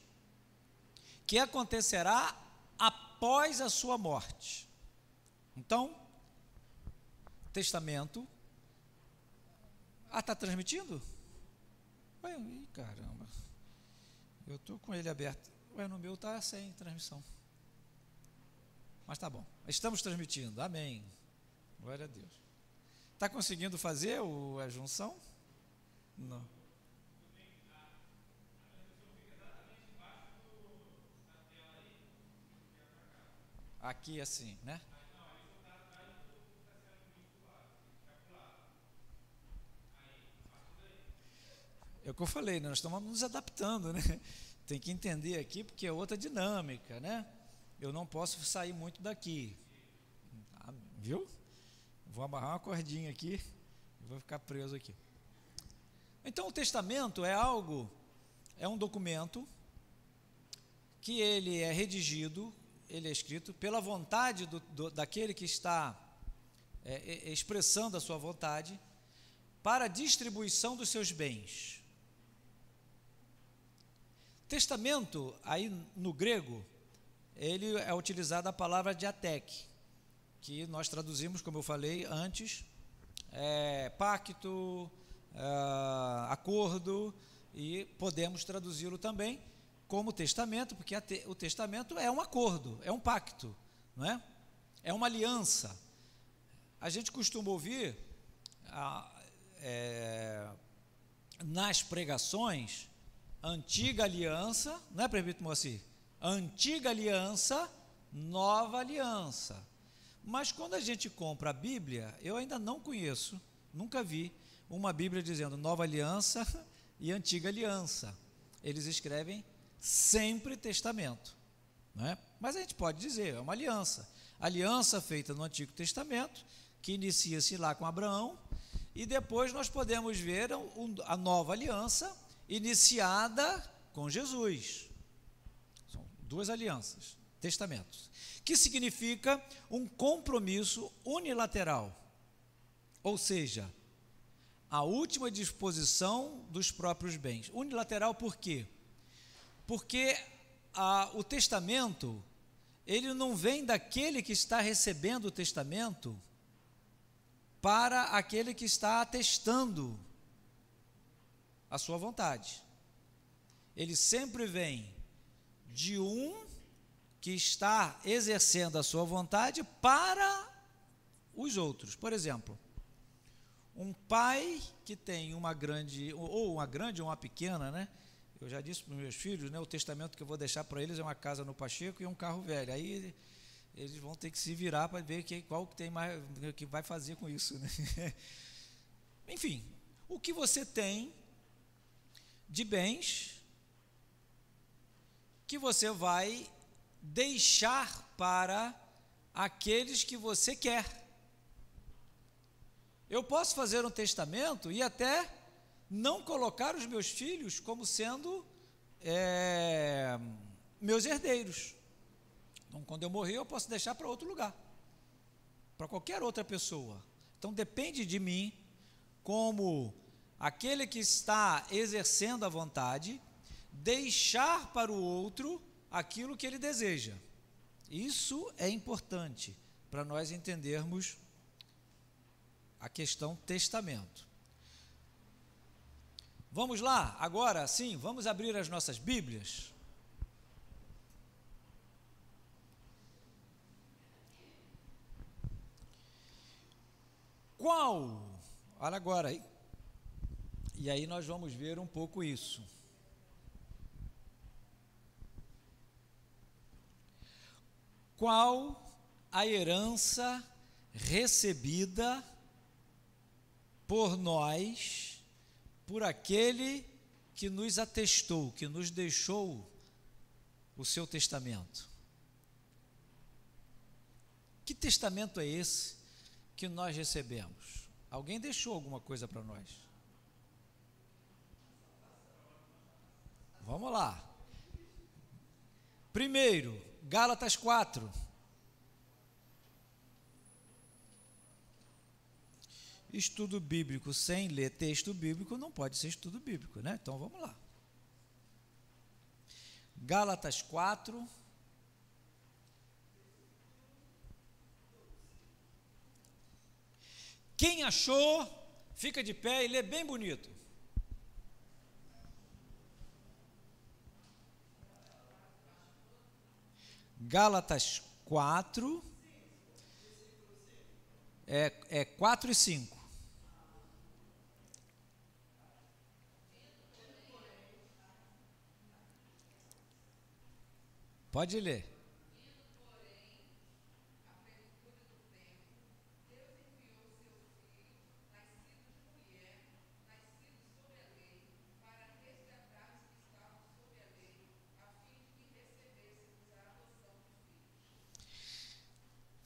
que acontecerá após a sua morte. Então, testamento. Está transmitindo? Ué, caramba, eu estou com ele aberto. Ué, no meu está sem transmissão. Mas tá bom, estamos transmitindo, amém. Glória a Deus. Está conseguindo fazer a junção? Não. Aqui assim, né? É o que eu falei, né? Nós estamos nos adaptando, né? Tem que entender aqui, porque é outra dinâmica, né? Eu não posso sair muito daqui, viu? Vou amarrar uma cordinha aqui e vou ficar preso aqui. Então, o testamento é um documento que ele é redigido, ele é escrito pela vontade daquele que está expressando a sua vontade para a distribuição dos seus bens. Testamento, aí no grego, ele é utilizada a palavra diatek, que nós traduzimos, como eu falei antes, pacto, acordo, e podemos traduzi-lo também como testamento, porque o testamento é um acordo, é um pacto, não é? É uma aliança. A gente costuma ouvir nas pregações, antiga aliança, não é, presbítero Moacir? Antiga aliança, nova aliança. Mas quando a gente compra a Bíblia, eu ainda não conheço, nunca vi uma Bíblia dizendo nova aliança e antiga aliança. Eles escrevem sempre testamento, não é? Mas a gente pode dizer, é uma aliança. Aliança feita no Antigo Testamento, que inicia-se lá com Abraão, e depois nós podemos ver a nova aliança iniciada com Jesus. São duas alianças, testamentos, que significa um compromisso unilateral, ou seja, a última disposição dos próprios bens. Unilateral por quê? Porque o testamento, ele não vem daquele que está recebendo o testamento para aquele que está atestando a sua vontade. Ele sempre vem de um que está exercendo a sua vontade para os outros. Por exemplo, um pai que tem uma grande ou uma pequena, né? Eu já disse para os meus filhos, né? O testamento que eu vou deixar para eles é uma casa no Pacheco e um carro velho. Aí eles vão ter que se virar para ver qual que tem mais, que vai fazer com isso, né? Enfim, o que você tem de bens que você vai deixar para aqueles que você quer. Eu posso fazer um testamento e até não colocar os meus filhos como sendo meus herdeiros. Então, quando eu morrer, eu posso deixar para outro lugar, para qualquer outra pessoa. Então, depende de mim, como aquele que está exercendo a vontade, deixar para o outro aquilo que ele deseja. Isso é importante para nós entendermos a questão testamento. Vamos lá? Agora sim, vamos abrir as nossas Bíblias. Olha agora aí. E aí nós vamos ver um pouco isso. Qual a herança recebida por nós, por aquele que nos atestou, que nos deixou o seu testamento? Que testamento é esse que nós recebemos? Alguém deixou alguma coisa para nós? Vamos lá. Primeiro, Gálatas 4. Estudo bíblico sem ler texto bíblico não pode ser estudo bíblico, né? Então vamos lá. Gálatas 4. Quem achou, fica de pé e lê bem bonito. Gálatas 4, 4 e 5. Pode ler.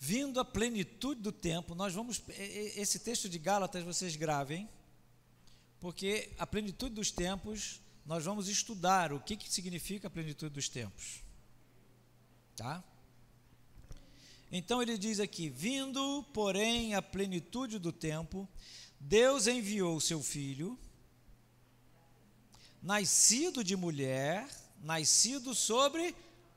Vindo a plenitude do tempo, nós vamos, esse texto de Gálatas vocês gravem, porque a plenitude dos tempos, nós vamos estudar o que significa a plenitude dos tempos, tá? Então ele diz aqui, vindo, porém, a plenitude do tempo, Deus enviou o seu Filho, nascido de mulher, nascido sobre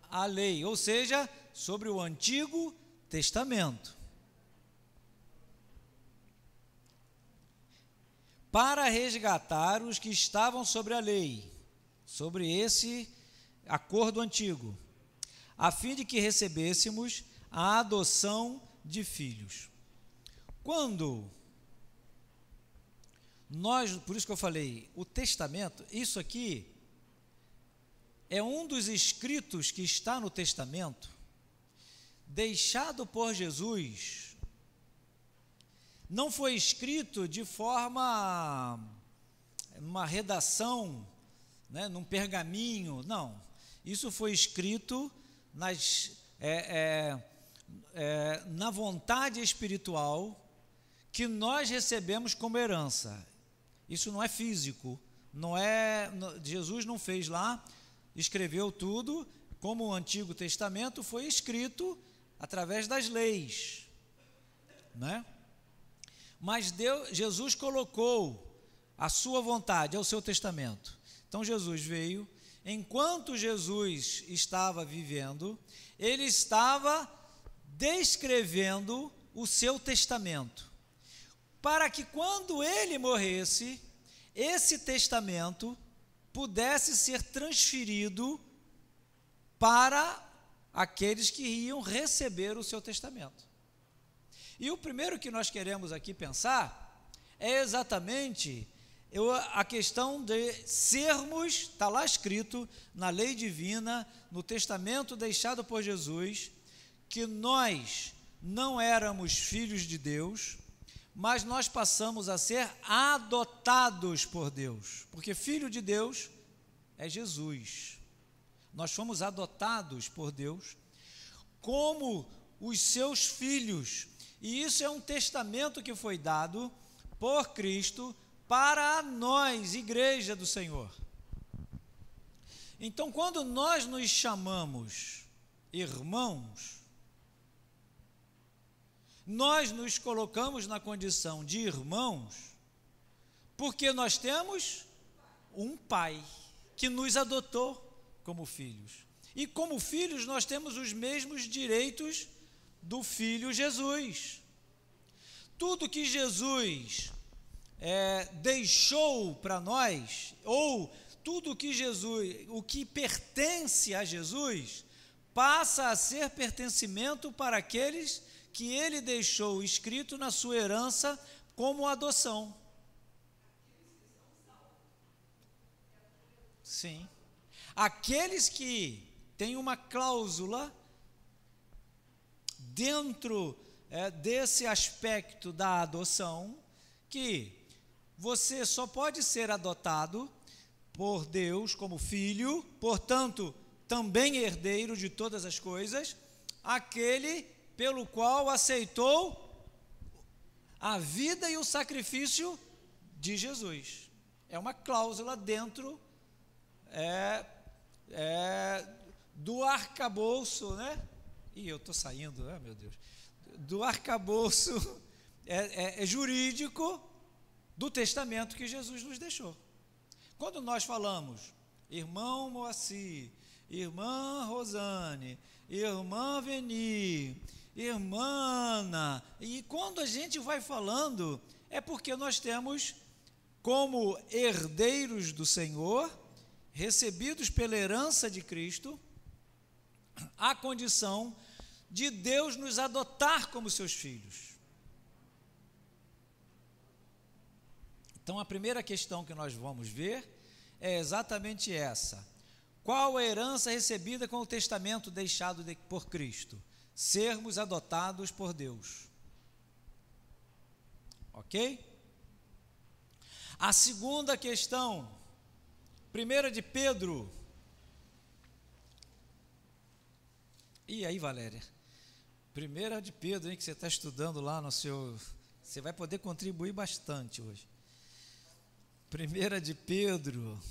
a lei, ou seja, sobre o Antigo Testamento, para resgatar os que estavam sobre a lei, sobre esse acordo antigo, a fim de que recebêssemos a adoção de filhos. Quando nós, por isso que eu falei, o testamento, isso aqui é um dos escritos que está no testamento, deixado por Jesus. Não foi escrito de forma, uma redação, né, num pergaminho, não. Isso foi escrito na vontade espiritual que nós recebemos como herança. Isso não é físico, Jesus não fez lá, escreveu tudo, como o Antigo Testamento foi escrito através das leis, né? Mas Jesus colocou a sua vontade ao seu testamento. Então Jesus veio, enquanto Jesus estava vivendo, ele estava descrevendo o seu testamento, para que quando ele morresse, esse testamento pudesse ser transferido para aqueles que iam receber o seu testamento. E o primeiro que nós queremos aqui pensar é exatamente a questão de sermos, está lá escrito na lei divina, no testamento deixado por Jesus, que nós não éramos filhos de Deus, mas nós passamos a ser adotados por Deus, porque filho de Deus é Jesus. Nós fomos adotados por Deus como os seus filhos, e isso é um testamento que foi dado por Cristo para nós, igreja do Senhor. Então, quando nós nos chamamos irmãos, nós nos colocamos na condição de irmãos, porque nós temos um pai que nos adotou como filhos. E como filhos nós temos os mesmos direitos do Filho Jesus. Tudo que Jesus deixou para nós, ou tudo que Jesus, o que pertence a Jesus, passa a ser pertencimento para aqueles que ele deixou escrito na sua herança como adoção. Sim. Aqueles que têm uma cláusula dentro desse aspecto da adoção, que você só pode ser adotado por Deus como filho, portanto, também herdeiro de todas as coisas, aquele pelo qual aceitou a vida e o sacrifício de Jesus. É uma cláusula dentro do arcabouço, né? Ih, eu estou saindo, meu Deus. Do arcabouço jurídico do testamento que Jesus nos deixou. Quando nós falamos, irmão Moacir, irmã Rosane, irmã Veni, irmã Ana, e quando a gente vai falando, é porque nós temos como herdeiros do Senhor, recebidos pela herança de Cristo, a condição de Deus nos adotar como seus filhos. Então, a primeira questão que nós vamos ver é exatamente essa. Qual a herança recebida com o testamento deixado por Cristo? Sermos adotados por Deus. Ok? A segunda questão, 1 de Pedro. E aí, Valéria? 1 de Pedro, hein, que você está estudando lá no seu... Você vai poder contribuir bastante hoje. 1 de Pedro.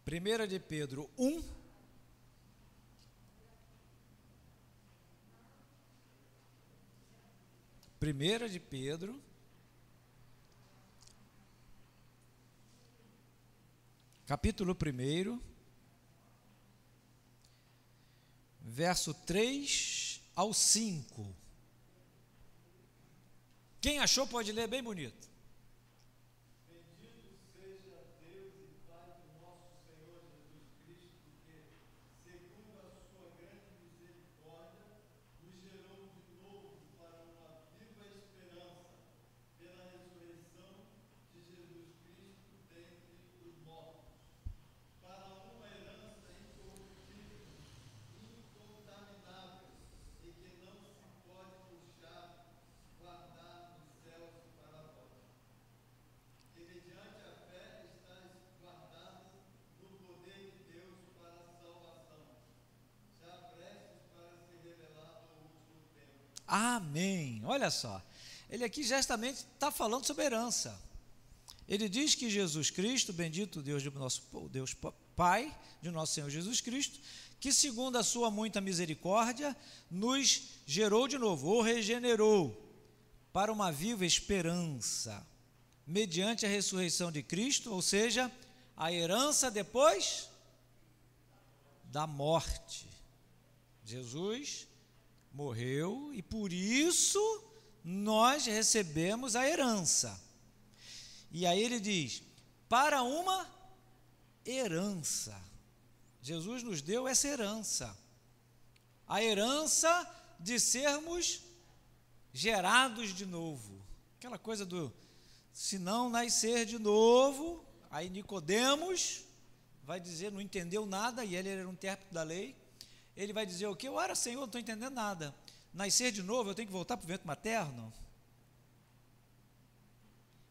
1 de Pedro 1. Primeira de Pedro, capítulo 1, verso 3 ao 5. Quem achou pode ler bem bonito. Amém. Olha só, ele aqui justamente está falando sobre herança. Ele diz que Jesus Cristo, bendito Deus de nosso Deus Pai, de nosso Senhor Jesus Cristo, que segundo a sua muita misericórdia, nos gerou de novo, ou regenerou, para uma viva esperança, mediante a ressurreição de Cristo, ou seja, a herança depois da morte. Jesus morreu e por isso nós recebemos a herança. E aí ele diz, para uma herança. Jesus nos deu essa herança. A herança de sermos gerados de novo. Aquela coisa do, se não nascer de novo, aí Nicodemos vai dizer, não entendeu nada, e ele era um intérprete da lei, ele vai dizer o quê? Ora, Senhor, não estou entendendo nada. Nascer de novo, eu tenho que voltar para o ventre materno?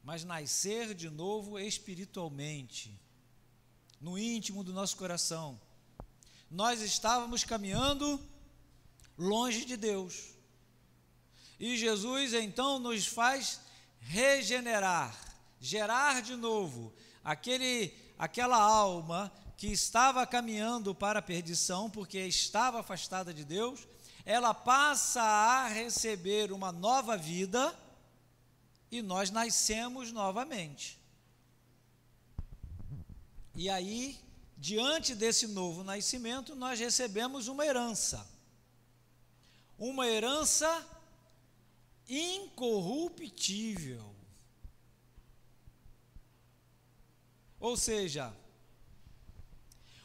Mas nascer de novo espiritualmente, no íntimo do nosso coração. Nós estávamos caminhando longe de Deus. E Jesus então nos faz regenerar, gerar de novo aquela alma que estava caminhando para a perdição, porque estava afastada de Deus, ela passa a receber uma nova vida e nós nascemos novamente. E aí, diante desse novo nascimento, nós recebemos uma herança incorruptível. Ou seja,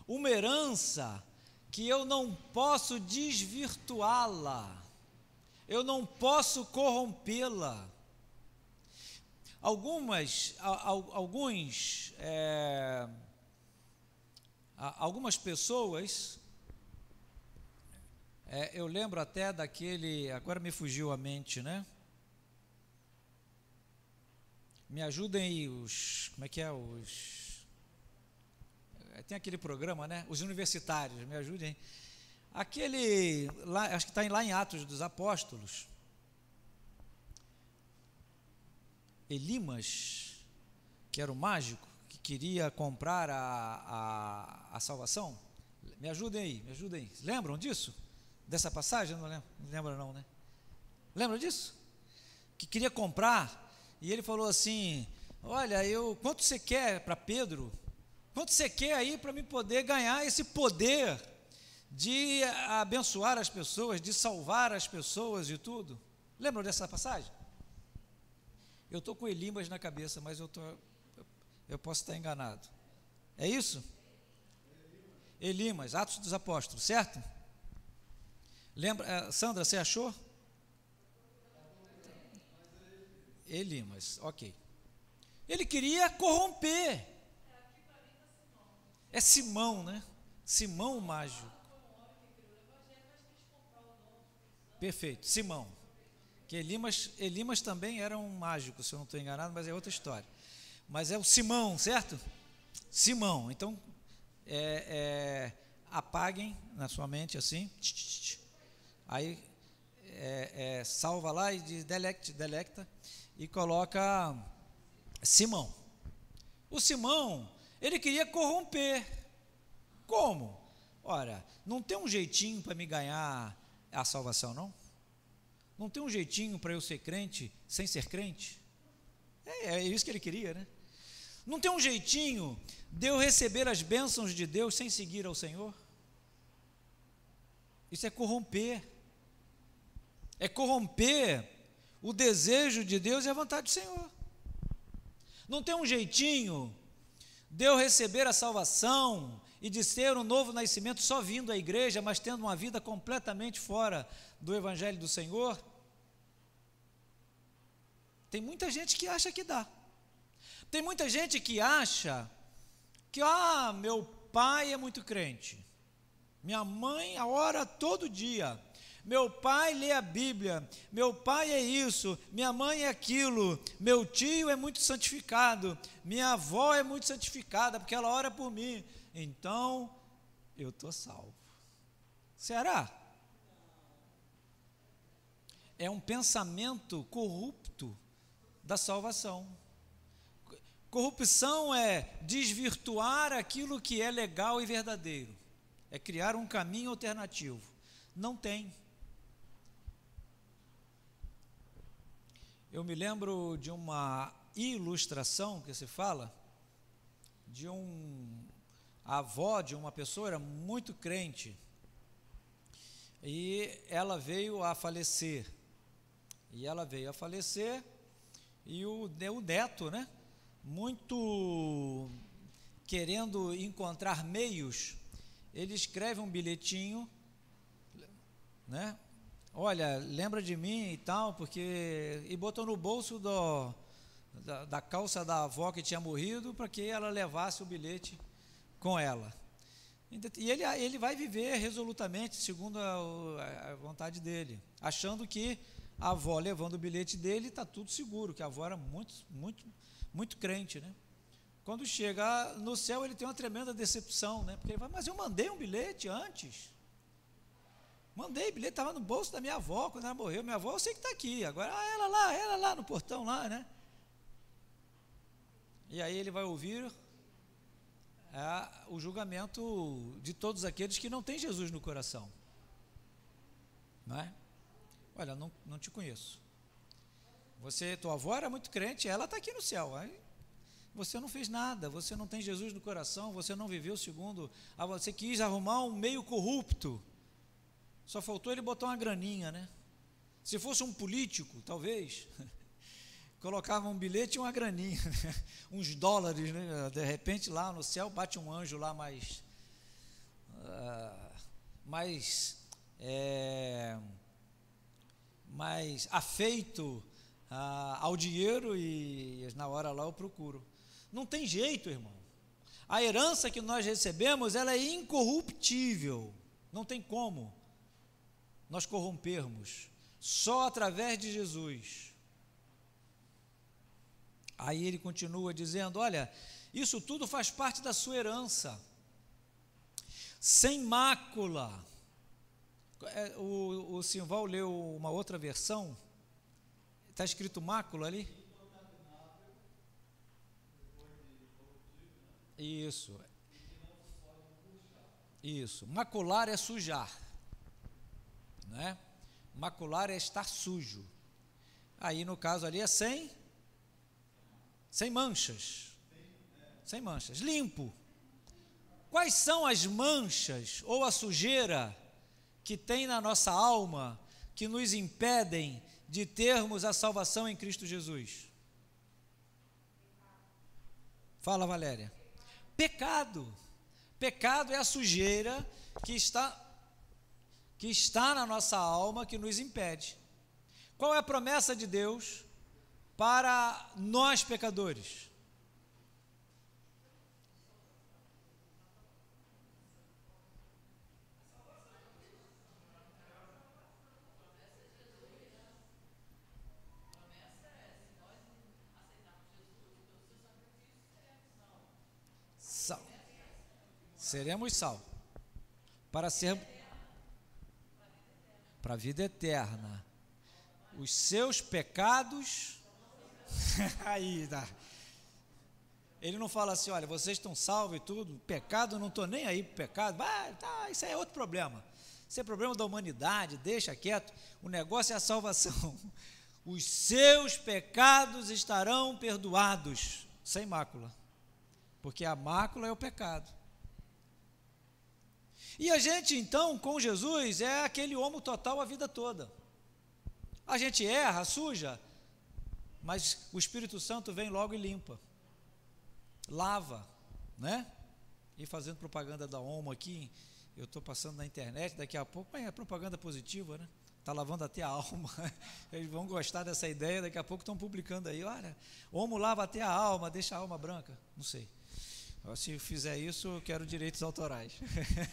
uma herança que eu não posso desvirtuá-la, eu não posso corrompê-la. Algumas pessoas, eu lembro até daquele, agora me fugiu a mente, né? Me ajudem aí, como é que é, tem aquele programa, né? Os universitários, me ajudem. Aquele, lá, acho que está lá em Atos dos Apóstolos, Elimas, que era o mágico, que queria comprar a salvação. Me ajudem aí. Lembram disso? Dessa passagem? Não lembra não, né? Lembra disso? Que queria comprar, e ele falou assim, olha, quanto você quer para Pedro? Quanto você quer aí para me poder ganhar esse poder de abençoar as pessoas, de salvar as pessoas e tudo? Lembram dessa passagem? Eu estou com Elimas na cabeça, mas eu posso estar enganado. É isso? Elimas, Atos dos Apóstolos, certo? Lembra, Sandra, você achou? Elimas, ok. Ele queria corromper. É Simão, né? Simão o mágico. Perfeito, Simão. Que Elimas também era um mágico, se eu não estou enganado, mas é outra história. Mas é o Simão, certo? Simão. Então, apaguem na sua mente assim. Aí, salva lá e diz delecta e coloca Simão. O Simão, ele queria corromper. Como? Ora, não tem um jeitinho para me ganhar a salvação, não? Não tem um jeitinho para eu ser crente sem ser crente? É isso que ele queria, né? Não tem um jeitinho de eu receber as bênçãos de Deus sem seguir ao Senhor? Isso é corromper. É corromper o desejo de Deus e a vontade do Senhor. Não tem um jeitinho de eu receber a salvação e de ser um novo nascimento só vindo à igreja, mas tendo uma vida completamente fora do Evangelho do Senhor? Tem muita gente que acha que dá. Tem muita gente que acha que, meu pai é muito crente, minha mãe ora todo dia, meu pai lê a Bíblia, meu pai é isso, minha mãe é aquilo, meu tio é muito santificado, minha avó é muito santificada, porque ela ora por mim, então eu estou salvo. Será? É um pensamento corrupto da salvação. Corrupção é desvirtuar aquilo que é legal e verdadeiro, é criar um caminho alternativo. Não tem. Eu me lembro de uma ilustração que se fala de a avó de uma pessoa era muito crente e ela veio a falecer. E o neto, né, muito querendo encontrar meios, ele escreve um bilhetinho, né? Olha, lembra de mim e tal, e botou no bolso da calça da avó que tinha morrido, para que ela levasse o bilhete com ela. E ele vai viver resolutamente, segundo a vontade dele, achando que a avó, levando o bilhete dele, está tudo seguro, que a avó era muito crente, né? Quando chega no céu, ele tem uma tremenda decepção, né? Porque ele fala, mas eu mandei um bilhete antes. Mandei, o bilhete estava no bolso da minha avó, quando ela morreu. Minha avó, eu sei que está aqui. Agora, ela lá no portão lá, né? E aí ele vai ouvir o julgamento de todos aqueles que não têm Jesus no coração. Não é? Olha, não te conheço. Tua avó era muito crente, ela está aqui no céu. Aí você não fez nada, você não tem Jesus no coração, você não viveu segundo, você quis arrumar um meio corrupto. Só faltou ele botar uma graninha, né? Se fosse um político, talvez, colocava um bilhete e uma graninha, né? Uns dólares, né? De repente lá no céu bate um anjo lá mais afeito ao dinheiro, e na hora lá eu procuro. Não tem jeito, irmão. A herança que nós recebemos, ela é incorruptível. Não tem como nós corrompermos. Só através de Jesus. Aí ele continua dizendo, olha, isso tudo faz parte da sua herança. Sem mácula. O Simval leu uma outra versão. Está escrito mácula ali? Isso. Macular é sujar, né? Macular é estar sujo. Aí no caso ali é sem manchas. Sem manchas. Limpo. Quais são as manchas ou a sujeira que tem na nossa alma que nos impedem de termos a salvação em Cristo Jesus? Fala, Valéria. Pecado. Pecado é a sujeira que está na nossa alma, que nos impede. Qual é a promessa de Deus para nós pecadores? Seremos sal para a vida eterna. Os seus pecados aí tá. Ele não fala assim, olha, vocês estão salvos e tudo, pecado, não estou nem aí para pecado, isso aí é outro problema. Isso é problema da humanidade, deixa quieto. O negócio é a salvação. Os seus pecados estarão perdoados, sem mácula, porque a mácula é o pecado. E a gente, então, com Jesus, é aquele homo total a vida toda. A gente erra, suja, mas o Espírito Santo vem logo e limpa, lava, né? E fazendo propaganda da homo aqui, eu estou passando na internet, daqui a pouco, é propaganda positiva, né? Está lavando até a alma, eles vão gostar dessa ideia, daqui a pouco estão publicando aí, olha, homo lava até a alma, deixa a alma branca, não sei. Se eu fizer isso, eu quero direitos autorais.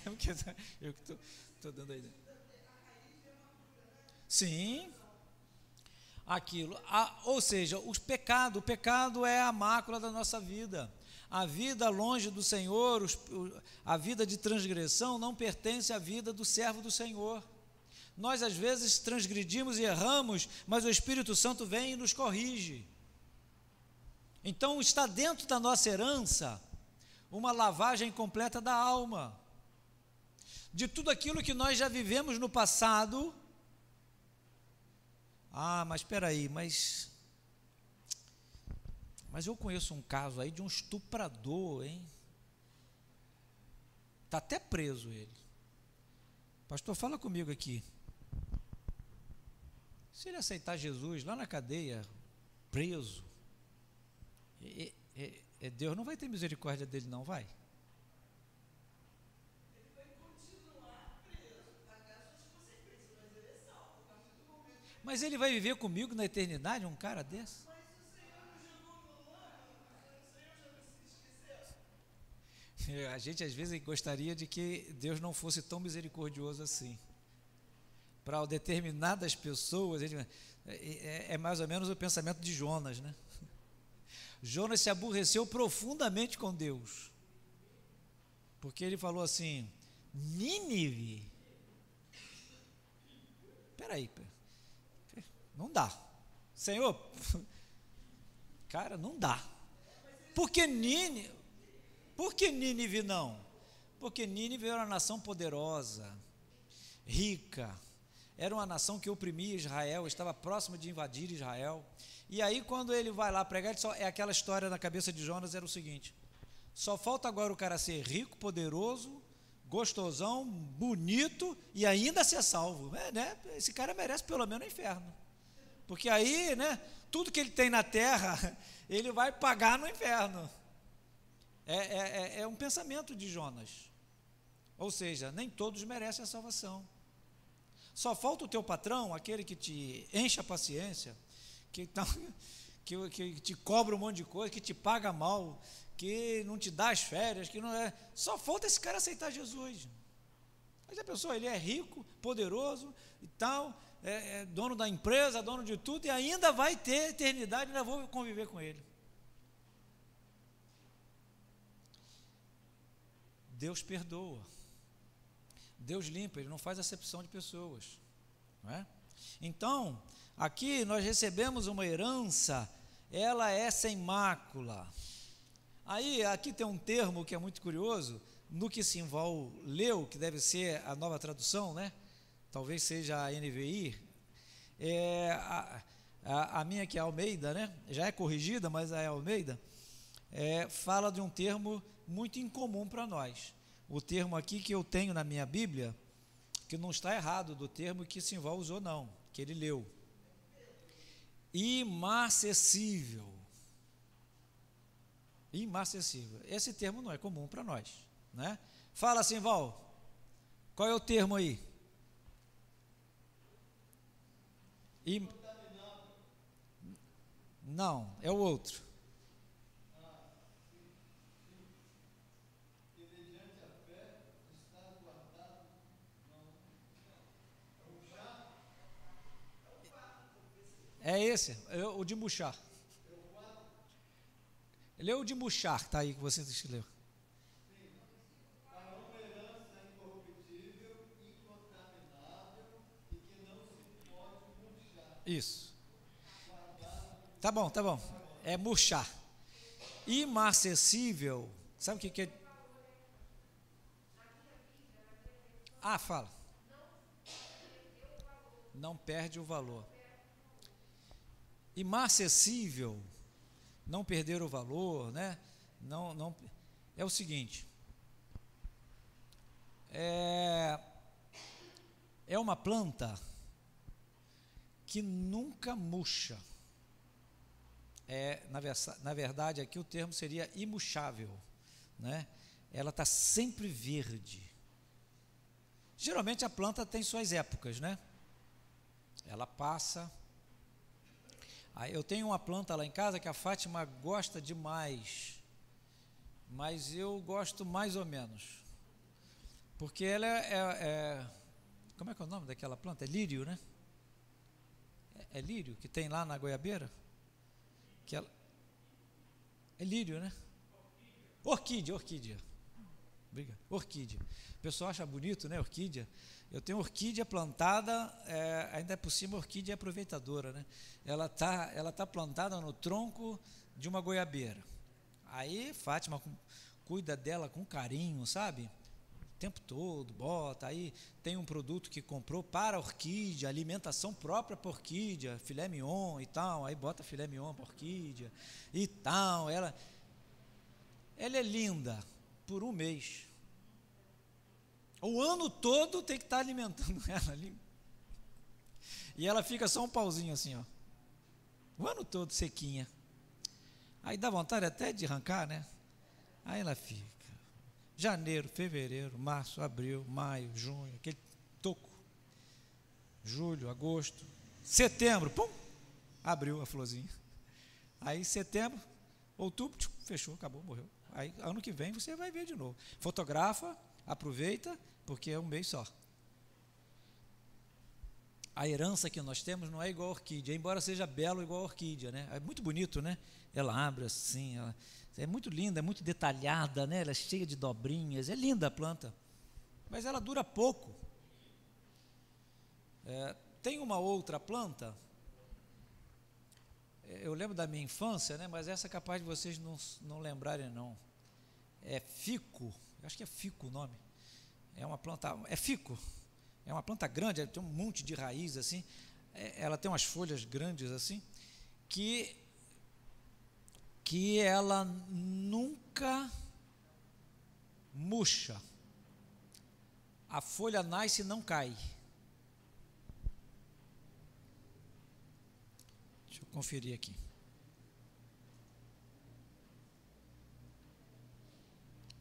Eu que estou dando a ideia. Sim. Aquilo. Ou seja, o pecado é a mácula da nossa vida. A vida longe do Senhor, a vida de transgressão não pertence à vida do servo do Senhor. Nós às vezes transgredimos e erramos, mas o Espírito Santo vem e nos corrige. Então está dentro da nossa herança uma lavagem completa da alma, de tudo aquilo que nós já vivemos no passado. Mas espera aí, mas eu conheço um caso aí de um estuprador, hein? Está até preso ele. Pastor, fala comigo aqui. Se ele aceitar Jesus lá na cadeia, preso, Deus não vai ter misericórdia dele, não vai? Ele vai continuar preso, pagar suas consequências, mas ele é salvo. Mas ele vai viver comigo na eternidade, um cara desse? Mas o Senhor não jogou no ano, o Senhor já não se esqueceu. A gente às vezes gostaria de que Deus não fosse tão misericordioso assim. Para determinadas pessoas, é mais ou menos o pensamento de Jonas, né? Jonas se aborreceu profundamente com Deus, porque ele falou assim: Nínive, peraí, não dá, Senhor, cara, não dá. Por que Nínive não? Porque Nínive era uma nação poderosa, rica, era uma nação que oprimia Israel, estava próximo de invadir Israel. E aí quando ele vai lá pregar, é aquela história na cabeça de Jonas, era o seguinte: só falta agora o cara ser rico, poderoso, gostosão, bonito e ainda ser salvo, né? Esse cara merece pelo menos o inferno, porque aí, né, tudo que ele tem na terra, ele vai pagar no inferno. É um pensamento de Jonas, ou seja, nem todos merecem a salvação. Só falta o teu patrão, aquele que te enche a paciência, que te cobra um monte de coisa, que te paga mal, que não te dá as férias, que não é. Só falta esse cara aceitar Jesus. Mas a pessoa, ele é rico, poderoso e tal, é dono da empresa, dono de tudo, e ainda vai ter eternidade, ainda vou conviver com ele. Deus perdoa. Deus limpa, Ele não faz acepção de pessoas, não é? Então, aqui nós recebemos uma herança, ela é sem mácula. Aí, aqui tem um termo que é muito curioso, no que Simval leu, que deve ser a nova tradução, né? Talvez seja a NVI, a minha que é Almeida, né? Já é corrigida, mas é Almeida, fala de um termo muito incomum para nós. O termo aqui que eu tenho na minha Bíblia, que não está errado do termo que Simval usou não, que ele leu. Imarcessível. Imarcessível. Esse termo não é comum para nós, né? Fala, Simval, qual é o termo aí? Não, é o outro. É esse, o de Buchar. Ele é o de Buchar, está aí que você leu. Para uma herança incorruptível, incontaminável e que não se pode murchar. Isso. Tá bom. É murchar. Imarcessível, sabe o que é? Ah, fala. Não perde o valor. Imarcessível, não perder o valor, né? Não, é o seguinte, é uma planta que nunca murcha. Na verdade, aqui o termo seria imurchável, né? Ela está sempre verde. Geralmente a planta tem suas épocas, né? Ela passa. Eu tenho uma planta lá em casa que a Fátima gosta demais, mas eu gosto mais ou menos, porque ela como é que é o nome daquela planta? É lírio, né? É lírio que tem lá na goiabeira? É lírio, né? Orquídea. Obrigado. Orquídea. O pessoal acha bonito, né? Orquídea. Eu tenho orquídea plantada, ainda por cima orquídea aproveitadora, né? Ela tá plantada no tronco de uma goiabeira. Aí Fátima cuida dela com carinho, sabe? O tempo todo, bota. Aí tem um produto que comprou para a orquídea, alimentação própria para orquídea, filé mignon e tal. Aí bota filé mignon para orquídea e tal. Ela é linda por um mês. O ano todo tem que estar alimentando ela ali. E ela fica só um pauzinho assim, ó. O ano todo sequinha. Aí dá vontade até de arrancar, né? Aí ela fica. Janeiro, fevereiro, março, abril, maio, junho, aquele toco. Julho, agosto, setembro, pum, abriu a florzinha. Aí setembro, outubro, fechou, acabou, morreu. Aí, ano que vem, você vai ver de novo. Fotografa, aproveita, porque é um mês só. A herança que nós temos não é igual a orquídea, embora seja belo igual a orquídea, né? É muito bonito, né? Ela abre assim, é muito linda, é muito detalhada, né? Ela é cheia de dobrinhas, é linda a planta, mas ela dura pouco. Tem uma outra planta, eu lembro da minha infância, né? Mas essa é capaz de vocês não lembrarem não. É fico, acho que é fico o nome. É uma planta, é fico. É uma planta grande, ela tem um monte de raiz assim, ela tem umas folhas grandes assim, que ela nunca murcha. A folha nasce e não cai. Deixa eu conferir aqui.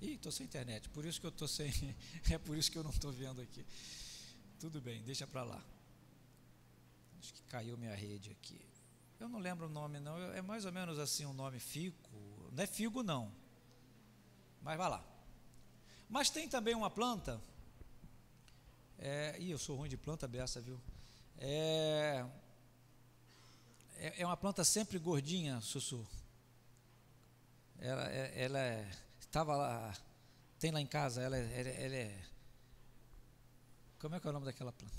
Ih, estou sem internet, por isso que eu estou sem, é por isso que eu não estou vendo aqui. Tudo bem, deixa para lá. Acho que caiu minha rede aqui. Eu não lembro o nome não, é mais ou menos assim um nome, fico. Não é figo não, mas vai lá. Mas tem também uma planta, eu sou ruim de planta beça, viu? É uma planta sempre gordinha, Sussu. Ela estava lá, tem lá em casa, ela é... Como é que é o nome daquela planta?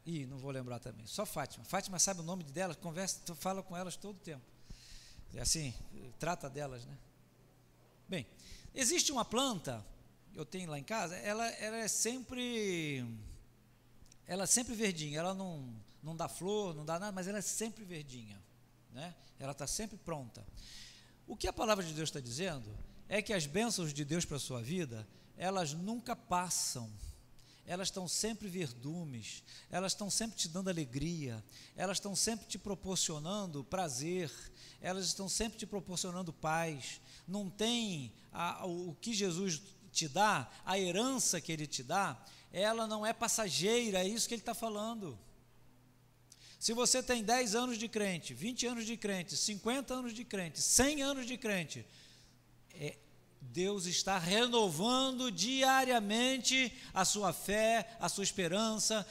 Não vou lembrar também. Só Fátima. Fátima sabe o nome delas, conversa, fala com elas todo o tempo. Assim, trata delas, né? Bem, existe uma planta, eu tenho lá em casa, ela é sempre verdinha, ela não dá flor, não dá nada, mas ela é sempre verdinha, né? Ela está sempre pronta. O que a palavra de Deus está dizendo é que as bênçãos de Deus para a sua vida, elas nunca passam, elas estão sempre verdumes, elas estão sempre te dando alegria, elas estão sempre te proporcionando prazer, elas estão sempre te proporcionando paz. Não tem o que Jesus te dá, a herança que Ele te dá, ela não é passageira, é isso que Ele está falando. Se você tem 10 anos de crente, 20 anos de crente, 50 anos de crente, 100 anos de crente, Deus está renovando diariamente a sua fé, a sua esperança,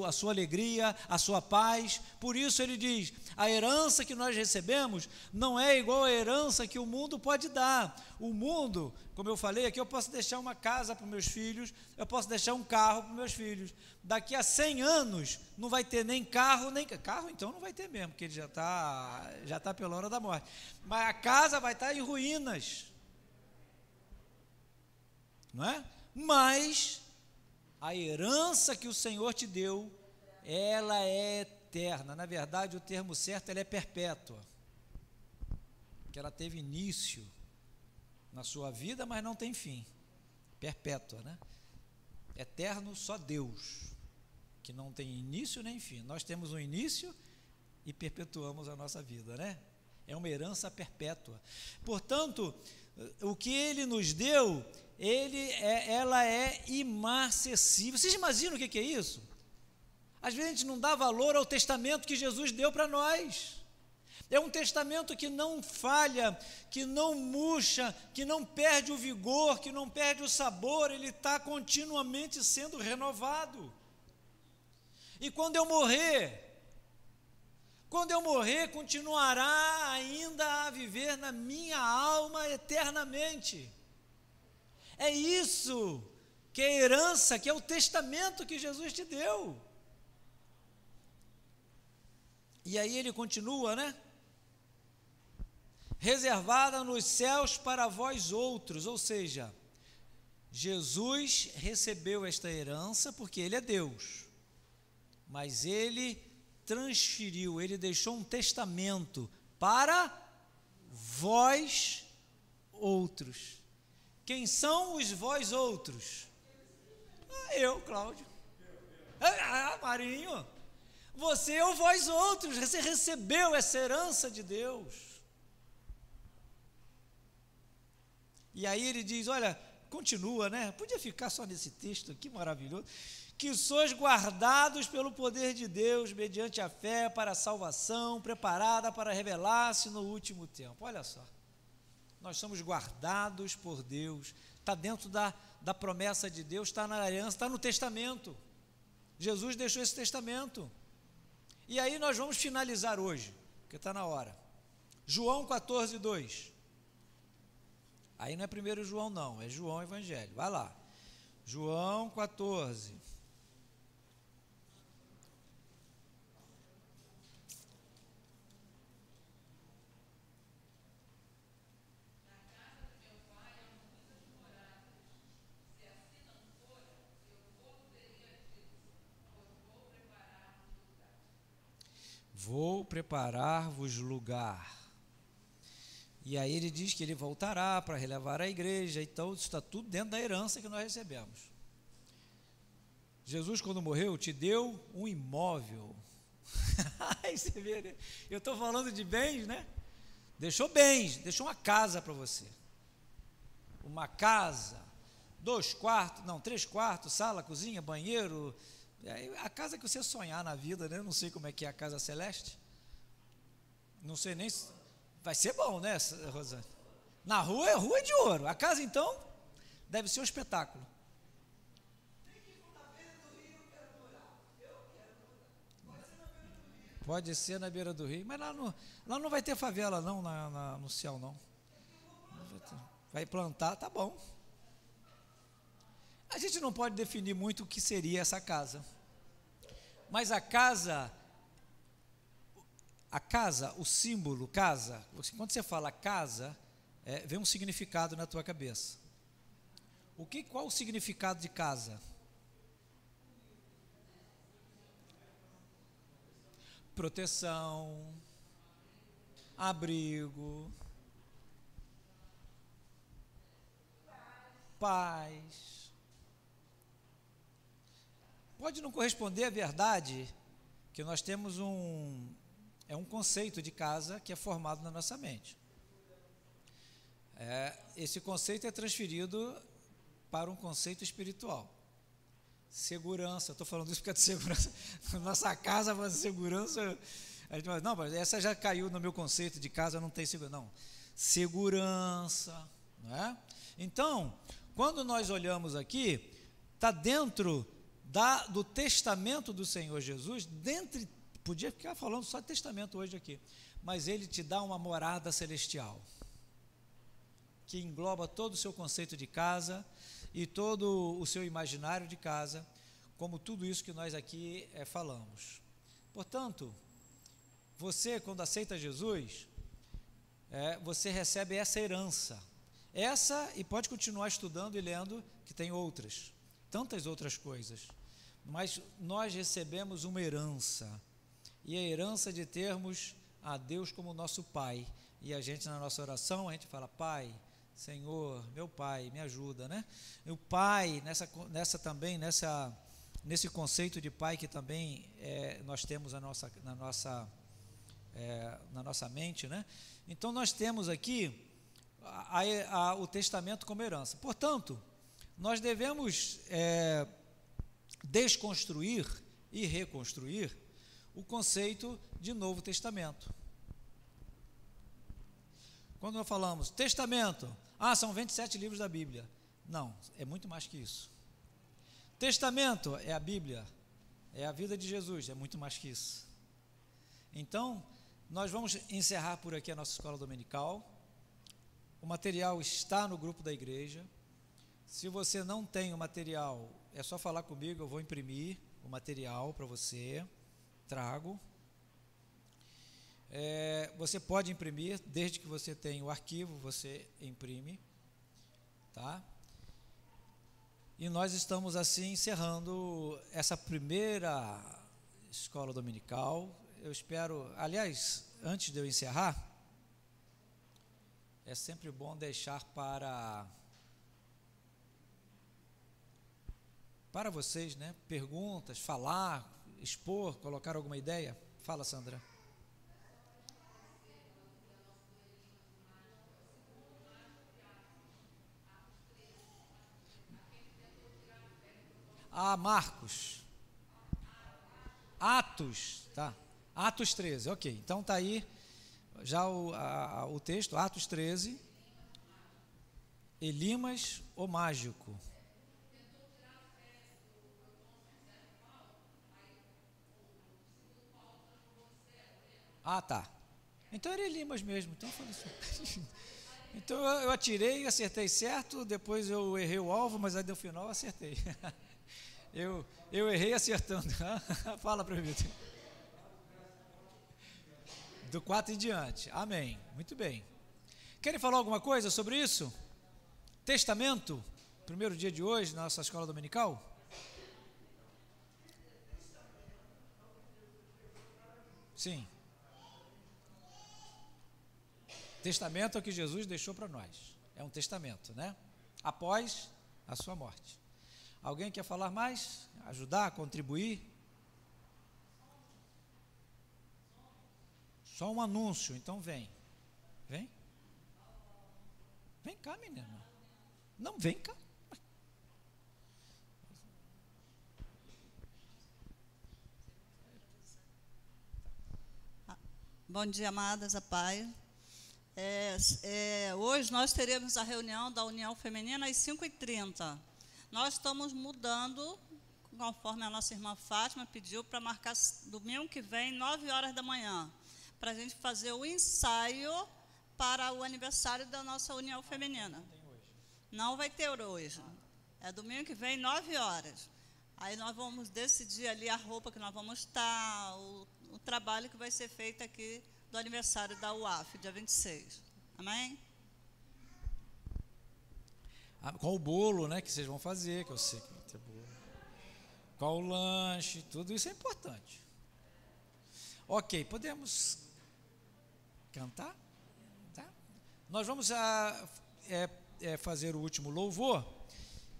a sua alegria, a sua paz. Por isso Ele diz, a herança que nós recebemos não é igual à herança que o mundo pode dar. O mundo, como eu falei aqui, eu posso deixar uma casa para os meus filhos, eu posso deixar um carro para os meus filhos. Daqui a 100 anos não vai ter nem carro, então não vai ter mesmo, porque ele já está pela hora da morte. Mas a casa vai estar em ruínas. Não é? Mas a herança que o Senhor te deu, ela é eterna. Na verdade, o termo certo, ela é perpétua. Porque ela teve início na sua vida, mas não tem fim. Perpétua, né? Eterno só Deus, que não tem início nem fim. Nós temos um início e perpetuamos a nossa vida, né? É uma herança perpétua. Portanto, o que Ele nos deu, ela é imarcessível. Vocês imaginam o que é isso? Às vezes a gente não dá valor ao testamento que Jesus deu para nós. É um testamento que não falha, que não murcha, que não perde o vigor, que não perde o sabor, ele está continuamente sendo renovado. E quando eu morrer, continuará ainda a viver na minha alma eternamente. É isso que é a herança, que é o testamento que Jesus te deu. E aí ele continua, né? Reservada nos céus para vós outros, ou seja, Jesus recebeu esta herança porque Ele é Deus, mas Ele transferiu, Ele deixou um testamento para vós outros. Quem são os vós outros? Eu, Cláudio. Marinho. Você é o vós outros. Você recebeu essa herança de Deus. E aí ele diz, olha, continua, né? Podia ficar só nesse texto aqui maravilhoso. que sois guardados pelo poder de Deus, mediante a fé para a salvação, preparada para revelar-se no último tempo. Olha só, nós somos guardados por Deus, está dentro da promessa de Deus, está na aliança, está no testamento. Jesus deixou esse testamento. E aí nós vamos finalizar hoje, porque está na hora. João 14, 2. Aí não é 1 João não, é João Evangelho. Vai lá. João 14. Vou preparar-vos lugar. E aí ele diz que ele voltará para relevar a igreja, então isso está tudo dentro da herança que nós recebemos. Jesus, quando morreu, te deu um imóvel. Aí você vê, né? Eu estou falando de bens, né? Deixou bens, deixou uma casa para você. Uma casa, 2 quartos, não, 3 quartos, sala, cozinha, banheiro. A casa que você sonhar na vida, né? Eu não sei como é que é a casa celeste. Não sei nem se... Vai ser bom, né, Rosane? Na rua é rua de ouro. A casa, então, deve ser um espetáculo. Pode ser na beira do rio, mas lá não vai ter favela, não, no céu, não. Vai plantar, tá bom. A gente não pode definir muito o que seria essa casa. Mas a casa, o símbolo casa, quando você fala casa, vem um significado na tua cabeça. Qual o significado de casa? Proteção, abrigo, paz. Pode não corresponder à verdade, que nós temos um conceito de casa que é formado na nossa mente. Esse conceito é transferido para um conceito espiritual. Segurança, estou falando isso porque é de segurança. Nossa casa vai ser segurança. A gente vai, não, mas essa já caiu no meu conceito de casa, não tem segurança. Não, segurança, não é? Então, quando nós olhamos aqui, está dentro do testamento do Senhor Jesus, podia ficar falando só de testamento hoje aqui, mas ele te dá uma morada celestial, que engloba todo o seu conceito de casa e todo o seu imaginário de casa, como tudo isso que nós aqui falamos. Portanto, você, quando aceita Jesus, você recebe essa herança, e pode continuar estudando e lendo, que tem tantas outras coisas, mas nós recebemos uma herança, e a herança de termos a Deus como nosso Pai, e a gente na nossa oração, a gente fala, Pai, Senhor, meu Pai, me ajuda, né? O Pai, nesse conceito de Pai que também nós temos na nossa mente, né? Então nós temos aqui o testamento como herança. Portanto, nós devemos desconstruir e reconstruir o conceito de Novo Testamento. Quando nós falamos testamento, são 27 livros da Bíblia. Não, é muito mais que isso. Testamento é a Bíblia, é a vida de Jesus, é muito mais que isso. Então, nós vamos encerrar por aqui a nossa escola dominical. O material está no grupo da igreja. Se você não tem o material, é só falar comigo, eu vou imprimir o material para você, trago. Você pode imprimir, desde que você tenha o arquivo, você imprime, tá? E nós estamos assim encerrando essa primeira escola dominical. Eu espero, aliás, antes de eu encerrar, é sempre bom deixar para vocês, né? Perguntas, falar, expor, colocar alguma ideia. Fala, Sandra. a Marcos. Atos, tá? Atos 13, ok. Então está aí já o texto, Atos 13. Elimas, o mágico. Ah, tá. Então era Elimas mesmo. Então eu falei assim. Então eu atirei e acertei certo, depois eu errei o alvo, mas aí no final eu acertei. Eu errei acertando. Fala para mim. Do 4 em diante. Amém. Muito bem. Querem falar alguma coisa sobre isso? Testamento? Primeiro dia de hoje, na nossa escola dominical? Sim. Testamento é o que Jesus deixou para nós. É um testamento, né? Após a sua morte. Alguém quer falar mais? Ajudar, contribuir? Só um anúncio, então vem. Vem? Vem cá, menina. Não, vem cá. Bom dia, amadas, a Pai. Hoje nós teremos a reunião da União Feminina às 5h30. Nós estamos mudando, conforme a nossa irmã Fátima pediu, para marcar domingo que vem, 9 horas da manhã, para a gente fazer o ensaio para o aniversário da nossa União Feminina. Não vai ter hoje. É domingo que vem, 9 horas. Aí nós vamos decidir ali a roupa que nós vamos estar, o trabalho que vai ser feito aqui do aniversário da UAF, dia 26. Amém? Qual o bolo, né, que vocês vão fazer, que eu sei que vai ter bolo. Qual o lanche, tudo isso é importante. Ok, podemos cantar? Tá? Nós vamos fazer o último louvor.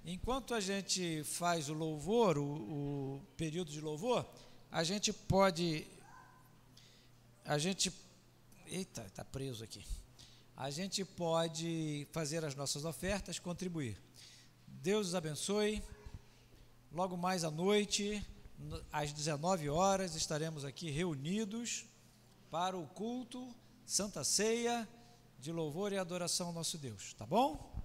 Enquanto a gente faz o louvor, o período de louvor, a gente pode... Eita, está preso aqui. A gente pode fazer as nossas ofertas, contribuir. Deus os abençoe. Logo mais à noite, às 19 horas, estaremos aqui reunidos para o culto, Santa Ceia, de louvor e adoração ao nosso Deus. Tá bom?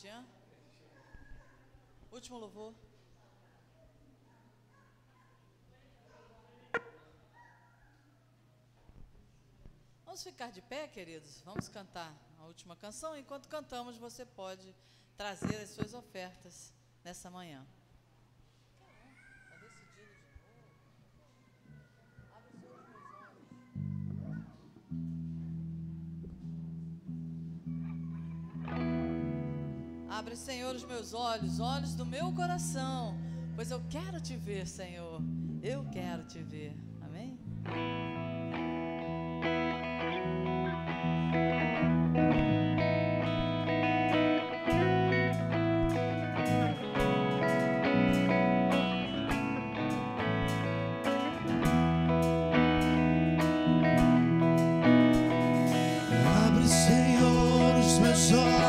Jean, último louvor. Vamos ficar de pé, queridos? Vamos cantar a última canção. Enquanto cantamos, você pode trazer as suas ofertas nessa manhã. Abre, Senhor, os meus olhos, olhos do meu coração, pois eu quero te ver, Senhor, eu quero te ver, amém? Abre, Senhor, os meus olhos.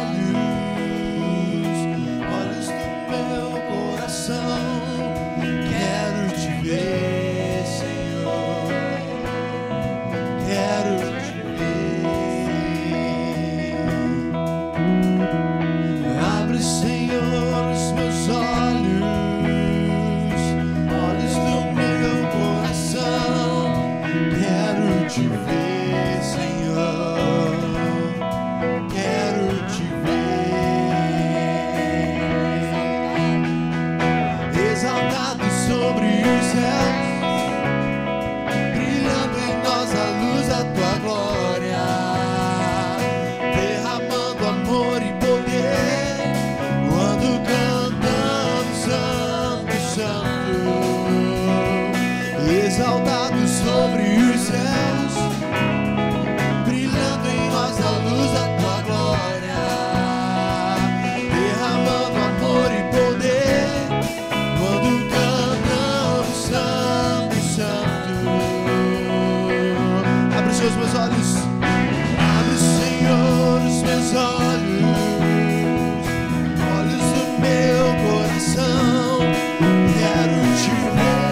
Quero te ver, Senhor. Quero santo, exaltado sobre os céus, brilhando em nós a luz da tua glória, derramando amor e poder, quando cantamos santo, santo. Abre os seus meus olhos, abre, Senhor, os meus olhos, olhos do meu coração, quero te ver,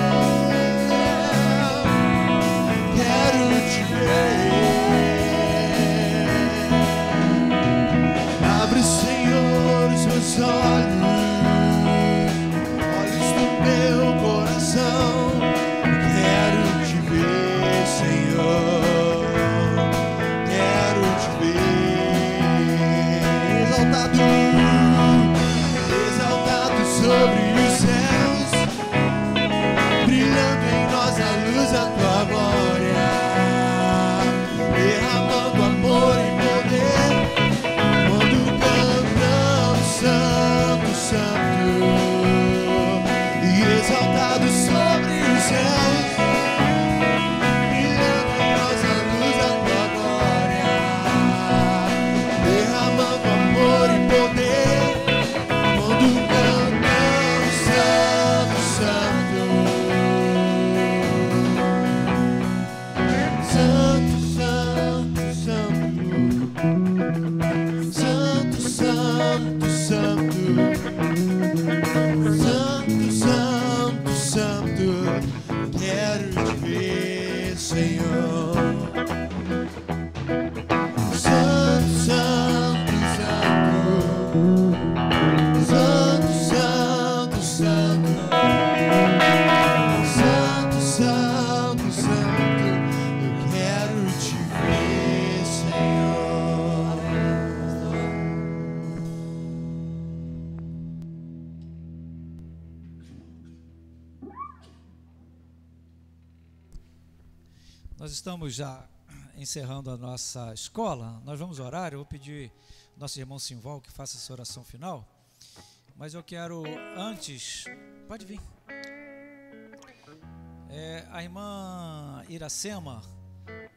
quero te ver. Abre, Senhor, os meus olhos, olhos do meu coração, quero te ver, Senhor, quero te ver. Exaltado, exaltado sobre os céus, brilhando em nós a luz da tua glória, derramando amor e poder, quando cantamos santo, santo, e exaltado sobre os céus, brilhando em nós a luz da tua glória, derramando amor e poder, quando cantamos santo, santo, santo, santo, santo, santo, santo, santo, santo, santo, quero te ver, Senhor. Santo, santo, santo, santo, santo, santo, santo, santo, santo, eu quero te ver, Senhor. Nós estamos já encerrando a nossa escola. Nós vamos orar. Eu vou pedir ao nosso irmão Simval que faça essa oração final. Mas eu quero antes... Pode vir. A irmã Iracema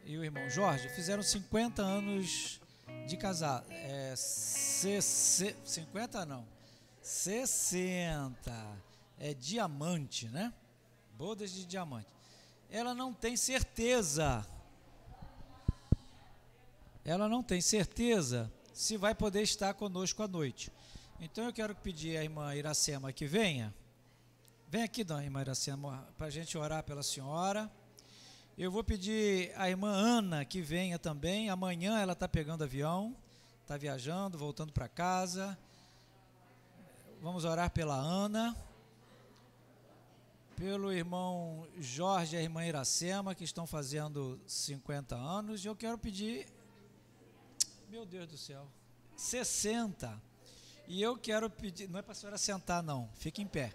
e o irmão Jorge fizeram 50 anos de casado. 50 não. 60. É diamante, né? Bodas de diamante. Ela não tem certeza. Ela não tem certeza se vai poder estar conosco à noite. Então eu quero pedir à irmã Iracema que venha. Vem aqui, dona irmã Iracema, para a gente orar pela senhora. Eu vou pedir à irmã Ana que venha também. Amanhã ela está pegando avião, está viajando, voltando para casa. Vamos orar pela Ana, pelo irmão Jorge e a irmã Iracema, que estão fazendo 50 anos. E eu quero pedir, meu Deus do céu, 60. E eu quero pedir, não é para a senhora sentar não, fique em pé.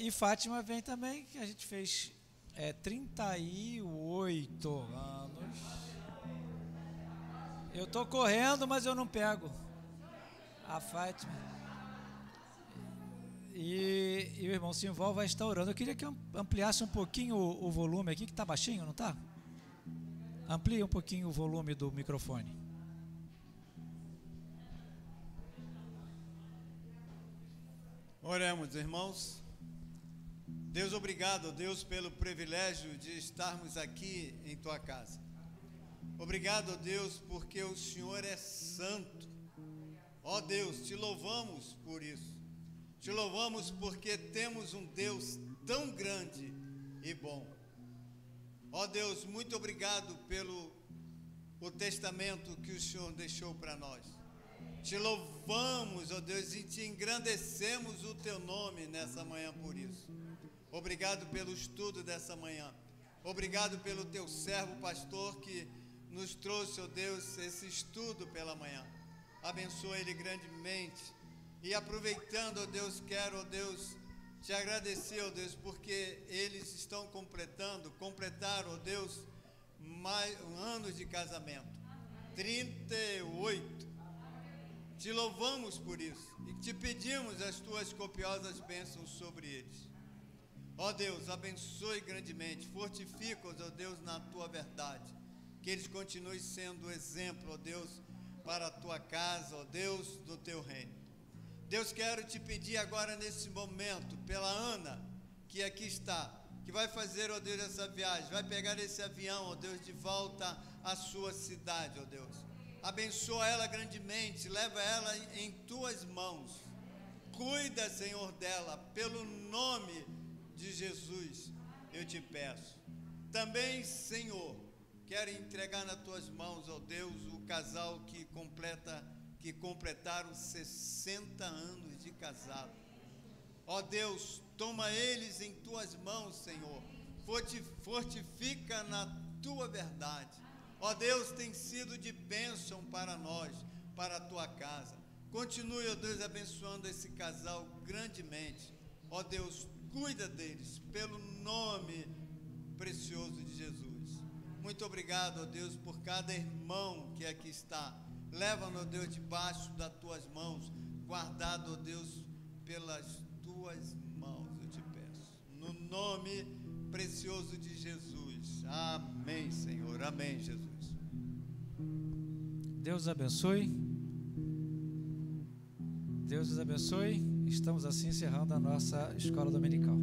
E Fátima vem também, que a gente fez 38 anos. Eu estou correndo, mas eu não pego. A Fátima. E o irmão Simval vai estar orando. Eu queria que ampliasse um pouquinho o volume aqui, que está baixinho, não está? Amplie um pouquinho o volume do microfone. Oremos, irmãos. Deus, obrigado, Deus, pelo privilégio de estarmos aqui em Tua casa. Obrigado, Deus, porque o Senhor é santo. Ó Deus, te louvamos por isso. Te louvamos porque temos um Deus tão grande e bom. Ó Deus, muito obrigado pelo o testamento que o Senhor deixou para nós. Te louvamos, ó Deus, e te engrandecemos o teu nome nessa manhã por isso. Obrigado pelo estudo dessa manhã. Obrigado pelo teu servo pastor que nos trouxe, ó Deus, esse estudo pela manhã. Abençoa ele grandemente. E aproveitando, ó Deus, quero, ó Deus, te agradecer, ó Deus, porque eles estão completaram, ó Deus, anos de casamento. 38. Te louvamos por isso e te pedimos as tuas copiosas bênçãos sobre eles. Ó Deus, abençoe grandemente, fortifica-os, ó Deus, na tua verdade, que eles continuem sendo exemplo, ó Deus, para a tua casa, ó Deus, do teu reino. Deus, quero te pedir agora nesse momento, pela Ana, que aqui está, que vai fazer, ó Deus, essa viagem, vai pegar esse avião, ó Deus, de volta à sua cidade, ó Deus. Abençoa ela grandemente, leva ela em tuas mãos. Cuida, Senhor, dela, pelo nome de Jesus, eu te peço. Também, Senhor, quero entregar nas tuas mãos, ó Deus, o casal que completaram 60 anos de casado. Ó Deus, toma eles em tuas mãos, Senhor. Fortifica na tua verdade. Ó Deus, tem sido de bênção para nós, para a tua casa. Continue, ó Deus, abençoando esse casal grandemente. Ó Deus, cuida deles, pelo nome precioso de Jesus. Muito obrigado, ó Deus, por cada irmão que aqui está. Leva-nos, ó Deus, debaixo das tuas mãos, guardado, ó Deus, pelas tuas mãos, eu te peço. No nome precioso de Jesus. Amém, Senhor. Amém, Jesus. Deus abençoe. Deus os abençoe. Estamos assim encerrando a nossa escola dominical.